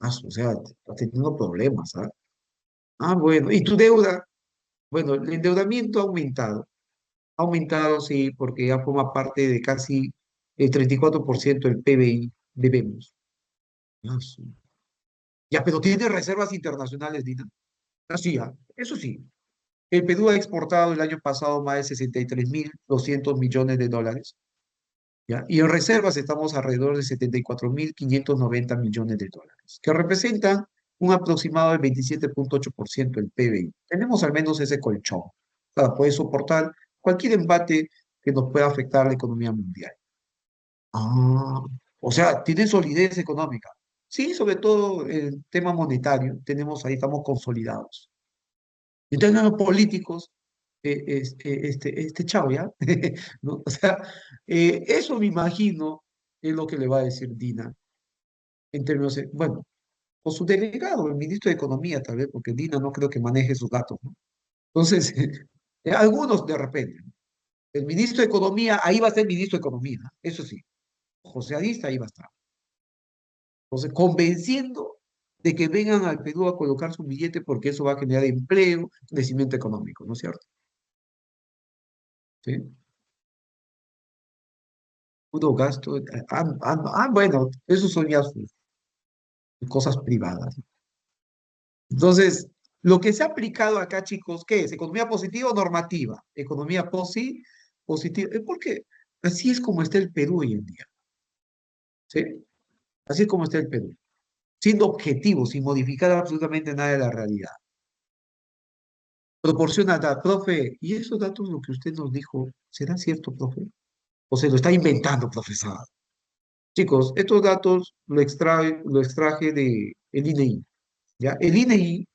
Ah, o sea, está teniendo problemas, ¿ah? Ah, bueno, ¿y tu deuda? Bueno, el endeudamiento ha aumentado. Ha aumentado, sí, porque ya forma parte de casi el 34% del PBI debemos. Ah, sí. Ya, pero tiene reservas internacionales, Dina. Así, eso sí. El Perú ha exportado el año pasado más de 63.200 millones de dólares, ¿ya? Y en reservas estamos alrededor de 74.590 millones de dólares, que representan un aproximado del 27,8% del PBI. Tenemos al menos ese colchón para poder soportar cualquier embate que nos pueda afectar a la economía mundial. Ah, o sea, tiene solidez económica. Sí, sobre todo el tema monetario, tenemos ahí, estamos consolidados. En términos políticos, este chavo, ¿ya? ¿No? O sea, eso me imagino es lo que le va a decir Dina en términos, bueno, o su delegado, el ministro de Economía, tal vez, porque Dina no creo que maneje sus datos, ¿no? Entonces, algunos de repente, ¿no? El ministro de Economía, ahí va a ser ministro de Economía, ¿no? Eso sí, José Arista ahí va a estar. Entonces, convenciendo de que vengan al Perú a colocar su billete porque eso va a generar empleo, crecimiento económico, ¿no es cierto? ¿Sí? Puro gasto. Bueno, eso son ya sus cosas privadas. Entonces, lo que se ha aplicado acá, chicos, ¿qué es? ¿Economía positiva o normativa? Economía positiva. Porque así es como está el Perú hoy en día, ¿sí? Así es como está el Perú. Siendo objetivo, sin modificar absolutamente nada de la realidad. Proporciona datos, profe, ¿y esos datos lo que usted nos dijo, será cierto, profe? ¿O se lo está inventando, profesor? Chicos, estos datos lo extraje de el INEI, ¿ya? El INEI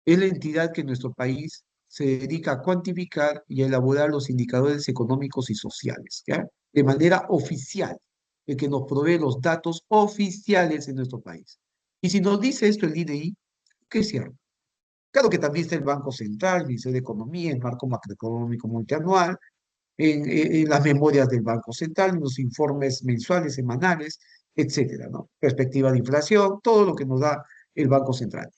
es la entidad que en nuestro país se dedica a cuantificar y a elaborar los indicadores económicos y sociales, ¿ya? De manera oficial, el que nos provee los datos oficiales en nuestro país. Y si nos dice esto el INEI, ¿qué es cierto? Claro que también está el Banco Central, el Ministerio de Economía, el marco macroeconómico multianual, en las memorias del Banco Central, en los informes mensuales, semanales, etcétera, ¿no? Perspectiva de inflación, todo lo que nos da el Banco Central.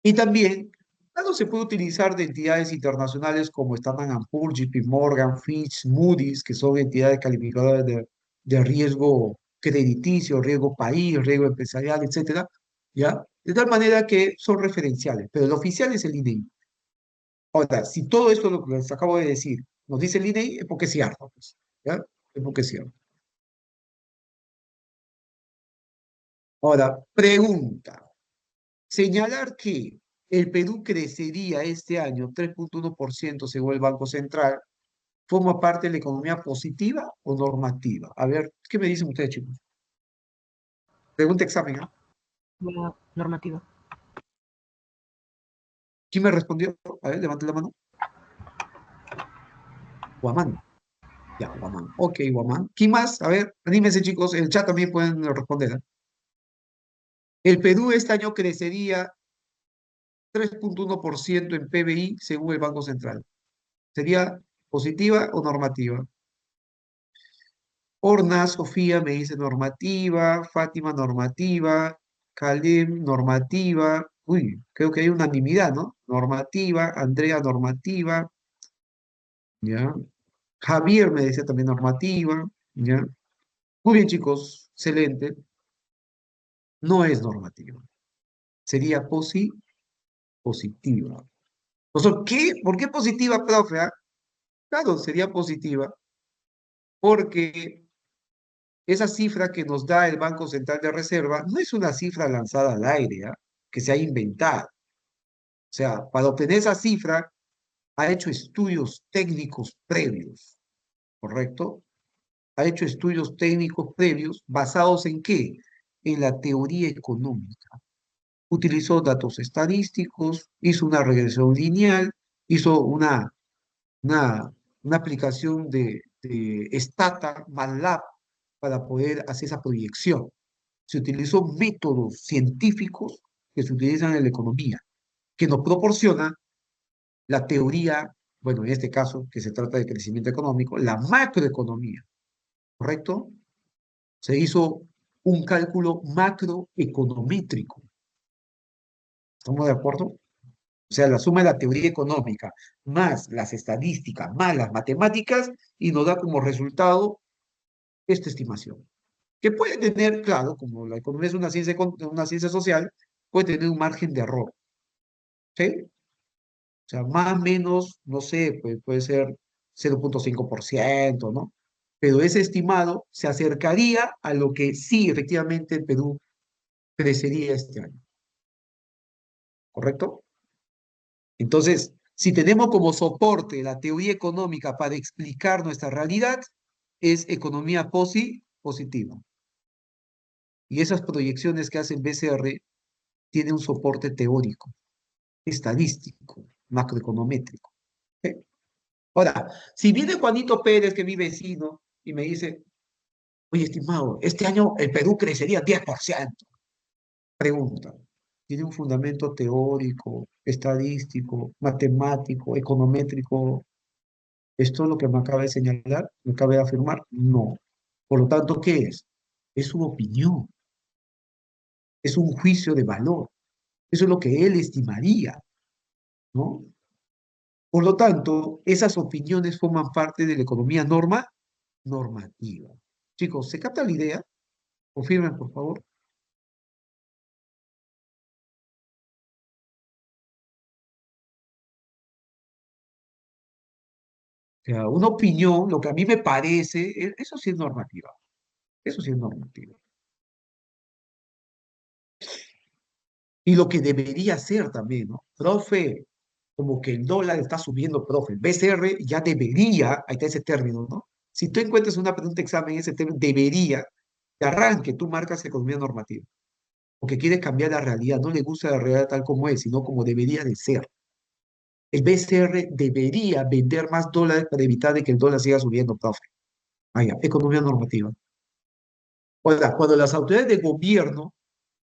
Y también, claro, se puede utilizar de entidades internacionales como Standard Poor's, JP Morgan, Fitch, Moody's, que son entidades calificadoras de riesgo crediticio, riesgo país, riesgo empresarial, etcétera, ¿ya? De tal manera que son referenciales, pero el oficial es el INEI. Ahora, si todo esto lo que les acabo de decir nos dice el INEI, es porque es cierto, pues, ¿ya? Es porque es cierto. Ahora, pregunta. Señalar que el Perú crecería este año 3,1% según el Banco Central, ¿forma parte de la economía positiva o normativa? A ver, ¿qué me dicen ustedes, chicos? Pregunta examen, ¿ah? Normativa. ¿Quién me respondió? A ver, levante la mano. Guamán. Ya, Guamán. Ok, Guamán. ¿Quién más? A ver, anímense, chicos. En el chat también pueden responder, ¿ah? El Perú este año crecería 3,1% en PBI según el Banco Central. ¿Sería positiva o normativa? Orna, Sofía me dice normativa, Fátima normativa, Kalem normativa, uy, creo que hay unanimidad, ¿no? Normativa, Andrea normativa, ¿ya? Javier me decía también normativa, ¿ya? Muy bien, chicos, excelente. No es normativa, sería positiva. O sea, ¿qué? ¿Por qué positiva, profe? ¿Ah? Claro, sería positiva porque esa cifra que nos da el Banco Central de Reserva no es una cifra lanzada al aire, ¿ah? Que se ha inventado. O sea, para obtener esa cifra, ha hecho estudios técnicos previos, ¿correcto? Ha hecho estudios técnicos previos basados en qué? En la teoría económica. Utilizó datos estadísticos, hizo una regresión lineal, hizo una, una aplicación de Stata, MATLAB, para poder hacer esa proyección. Se utilizó métodos científicos que se utilizan en la economía, que nos proporcionan la teoría, bueno, en este caso, que se trata de crecimiento económico, la macroeconomía, ¿correcto? Se hizo un cálculo macroeconométrico. ¿Estamos de acuerdo? O sea, la suma de la teoría económica, más las estadísticas, más las matemáticas, y nos da como resultado esta estimación. Que puede tener, claro, como la economía es una ciencia social, puede tener un margen de error, ¿sí? O sea, más o menos, no sé, puede ser 0,5%, ¿no? Pero ese estimado se acercaría a lo que sí, efectivamente, el Perú crecería este año, ¿correcto? Entonces, si tenemos como soporte la teoría económica para explicar nuestra realidad, es economía positiva. Y esas proyecciones que hace el BCR tienen un soporte teórico, estadístico, macroeconométrico. ¿Sí? Ahora, si viene Juanito Pérez, que es mi vecino, y me dice, oye, estimado, este año el Perú crecería 10%. Pregunta, ¿tiene un fundamento teórico, estadístico, matemático, econométrico? ¿Esto es lo que me acaba de señalar? ¿Me acaba de afirmar? No. Por lo tanto, ¿qué es? Es su opinión, es un juicio de valor. Eso es lo que él estimaría, ¿no? Por lo tanto, esas opiniones forman parte de la economía normativa. Chicos, ¿se capta la idea? Confirmen, por favor. O sea, una opinión, lo que a mí me parece, eso sí es normativa. Eso sí es normativa. Y lo que debería ser también, ¿no? Profe, como que el dólar está subiendo, profe. El BCR ya debería, ahí está ese término, ¿no? Si tú encuentras una pregunta de examen, ese término debería, de arranque, tú marcas economía normativa. Porque quieres cambiar la realidad, no le gusta la realidad tal como es, sino como debería de ser. El BCR debería vender más dólares para evitar de que el dólar siga subiendo, profe. Ah, ya, economía normativa. Ahora, cuando las autoridades de gobierno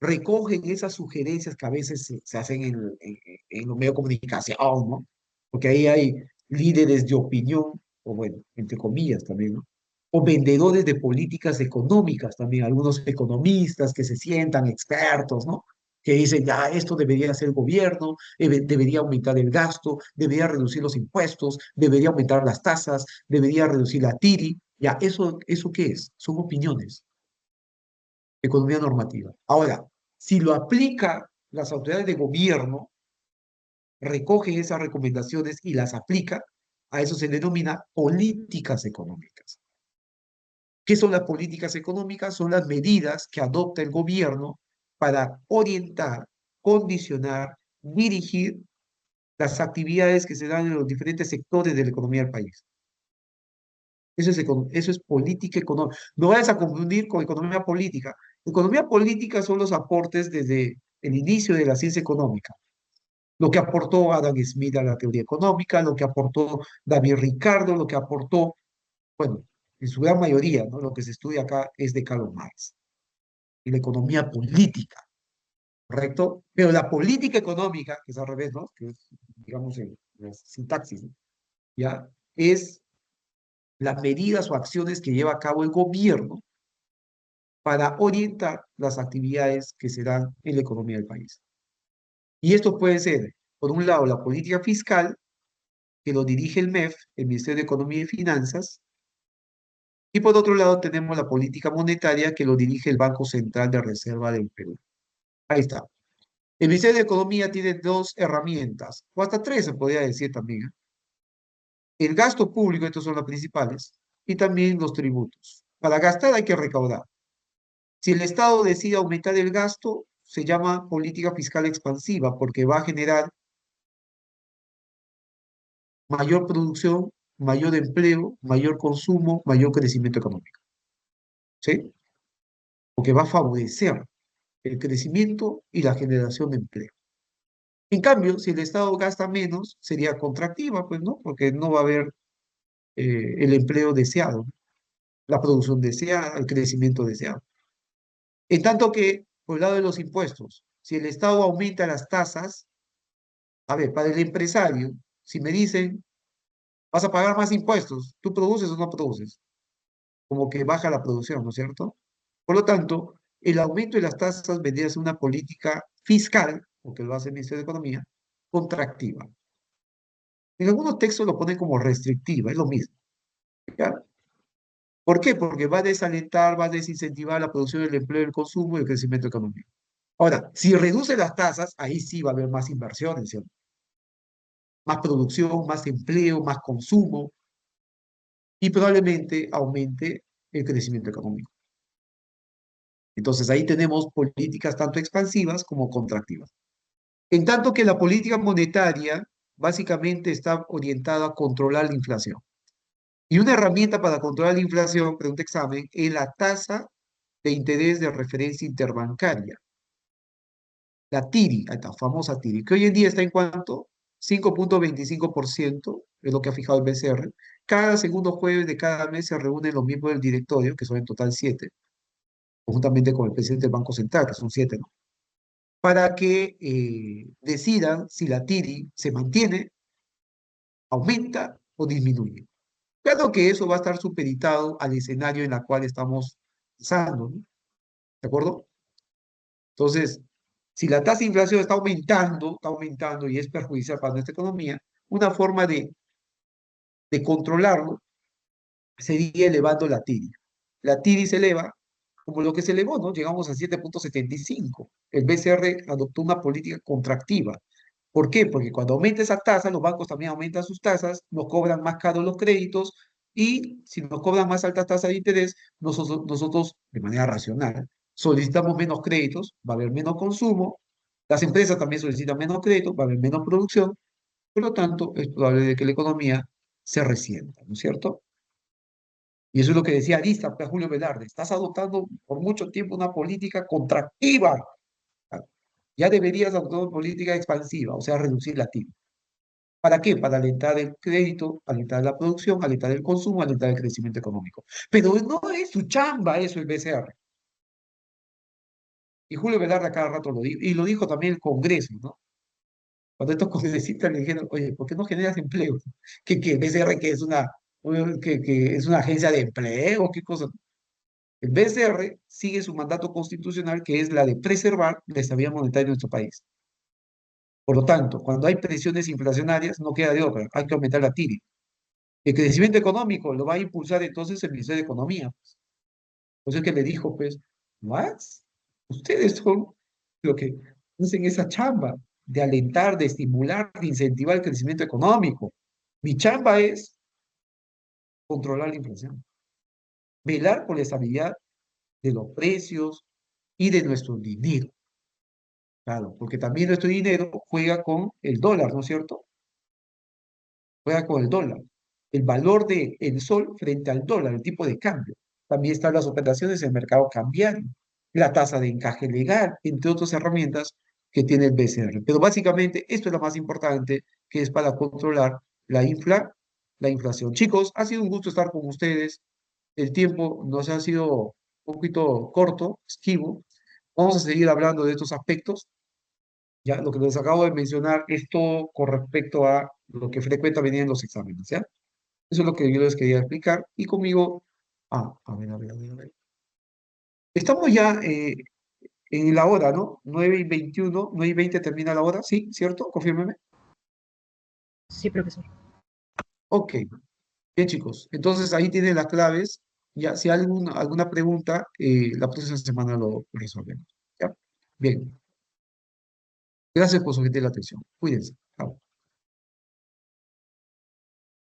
recogen esas sugerencias que a veces se hacen en los medios de comunicación, ¿no? Porque ahí hay líderes de opinión, o bueno, entre comillas también, ¿no? O vendedores de políticas económicas también, algunos economistas que se sientan expertos, ¿no? Que dicen, ya, esto debería hacer el gobierno, debería aumentar el gasto, debería reducir los impuestos, debería aumentar las tasas, debería reducir la TIRI. Ya, ¿eso qué es? Son opiniones, economía normativa. Ahora, si lo aplica las autoridades de gobierno, recogen esas recomendaciones y las aplica, a eso se denomina políticas económicas. ¿Qué son las políticas económicas? Son las medidas que adopta el gobierno para orientar, condicionar, dirigir las actividades que se dan en los diferentes sectores de la economía del país. Eso es política económica. No vayas a confundir con economía política. Economía política son los aportes desde el inicio de la ciencia económica. Lo que aportó Adam Smith a la teoría económica, lo que aportó David Ricardo, lo que aportó, bueno, en su gran mayoría, ¿no? Lo que se estudia acá es de Karl Marx. Y la economía política, ¿correcto? Pero la política económica, que es al revés, ¿no? Que es, digamos, en la sintaxis, ¿no? ¿Ya? Es las medidas o acciones que lleva a cabo el gobierno para orientar las actividades que se dan en la economía del país. Y esto puede ser, por un lado, la política fiscal, que lo dirige el MEF, el Ministerio de Economía y Finanzas, y por otro lado tenemos la política monetaria, que lo dirige el Banco Central de Reserva del Perú. Ahí está. El Ministerio de Economía tiene dos herramientas, o hasta tres se podría decir también. ¿Eh? El gasto público, estos son las principales, y también los tributos. Para gastar hay que recaudar. Si el Estado decide aumentar el gasto, se llama política fiscal expansiva porque va a generar mayor producción, mayor empleo, mayor consumo, mayor crecimiento económico. ¿Sí? Porque va a favorecer el crecimiento y la generación de empleo. En cambio, si el Estado gasta menos, sería contractiva, pues, ¿no? Porque no va a haber el empleo deseado, la producción deseada, el crecimiento deseado. En tanto que, por el lado de los impuestos, si el Estado aumenta las tasas, a ver, para el empresario, si me dicen, vas a pagar más impuestos, ¿tú produces o no produces? Como que baja la producción, ¿no es cierto? Por lo tanto, el aumento de las tasas vendría a ser una política fiscal, porque lo hace el Ministerio de Economía, contractiva. En algunos textos lo ponen como restrictiva, es lo mismo. ¿Ya? ¿Por qué? Porque va a desalentar, va a desincentivar la producción, el empleo, el consumo y el crecimiento económico. Ahora, si reduce las tasas, ahí sí va a haber más inversiones, ¿cierto? Más producción, más empleo, más consumo y probablemente aumente el crecimiento económico. Entonces ahí tenemos políticas tanto expansivas como contractivas. En tanto que la política monetaria básicamente está orientada a controlar la inflación. Y una herramienta para controlar la inflación, pregunta examen, es la tasa de interés de referencia interbancaria, la TIRI, la famosa TIRI, que hoy en día está en cuánto? 5,25% es lo que ha fijado el BCR. Cada segundo jueves de cada mes se reúnen los miembros del directorio, que son en total 7, conjuntamente con el presidente del Banco Central, que son 7, ¿no? Para que decidan si la TIRI se mantiene, aumenta o disminuye. Claro que eso va a estar supeditado al escenario en el cual estamos pasando, ¿no? ¿De acuerdo? Entonces, si la tasa de inflación está aumentando y es perjudicial para nuestra economía, una forma de controlarlo sería elevando la TIRI. La TIRI se eleva como lo que se elevó, ¿no? Llegamos a 7,75. El BCR adoptó una política contractiva. ¿Por qué? Porque cuando aumenta esa tasa, los bancos también aumentan sus tasas, nos cobran más caros los créditos y si nos cobran más alta tasa de interés, nosotros, de manera racional, solicitamos menos créditos, va a haber menos consumo, las empresas también solicitan menos créditos, va a haber menos producción, por lo tanto, es probable de que la economía se resienta, ¿no es cierto? Y eso es lo que decía Arista, pues, Julio Velarde, estás adoptando por mucho tiempo una política contractiva, ya deberías adoptar una política expansiva, o sea, reducir la TIR. ¿Para qué? Para alentar el crédito, alentar la producción, alentar el consumo, alentar el crecimiento económico. Pero no es su chamba eso el BCR. Y Julio Velarde a cada rato lo dijo, y lo dijo también el Congreso, ¿no? Cuando estos congresistas le dijeron, oye, ¿por qué no generas empleo? Que el BCR que es que es una agencia de empleo, ¿qué cosa? El BCR sigue su mandato constitucional, que es la de preservar la estabilidad monetaria de nuestro país. Por lo tanto, cuando hay presiones inflacionarias, no queda de otra, hay que aumentar la TIRI. El crecimiento económico lo va a impulsar entonces el Ministerio de Economía. Entonces que le dijo, pues, ¿más? Ustedes son lo que hacen esa chamba de alentar, de estimular, de incentivar el crecimiento económico. Mi chamba es controlar la inflación, velar por la estabilidad de los precios y de nuestro dinero. Claro, porque también nuestro dinero juega con el dólar, ¿no es cierto? Juega con el dólar. El valor del sol frente al dólar, el tipo de cambio. También están las operaciones en el mercado cambiario, la tasa de encaje legal, entre otras herramientas que tiene el BCR. Pero básicamente esto es lo más importante, que es para controlar la inflación. Chicos, ha sido un gusto estar con ustedes. El tiempo nos ha sido un poquito corto, esquivo. Vamos a seguir hablando de estos aspectos. Ya, lo que les acabo de mencionar es todo con respecto a lo que frecuenta venir en los exámenes, ¿ya? Eso es lo que yo les quería explicar. Y conmigo, a ver. Estamos ya en la hora, ¿no? 9:21, 9:20 termina la hora, ¿sí? ¿Cierto? Confírmeme. Sí, profesor. Ok, bien chicos. Entonces ahí tienen las claves. Ya, si hay alguna pregunta, la próxima semana lo resolvemos. ¿Ya? Bien. Gracias por su gentil atención. Cuídense.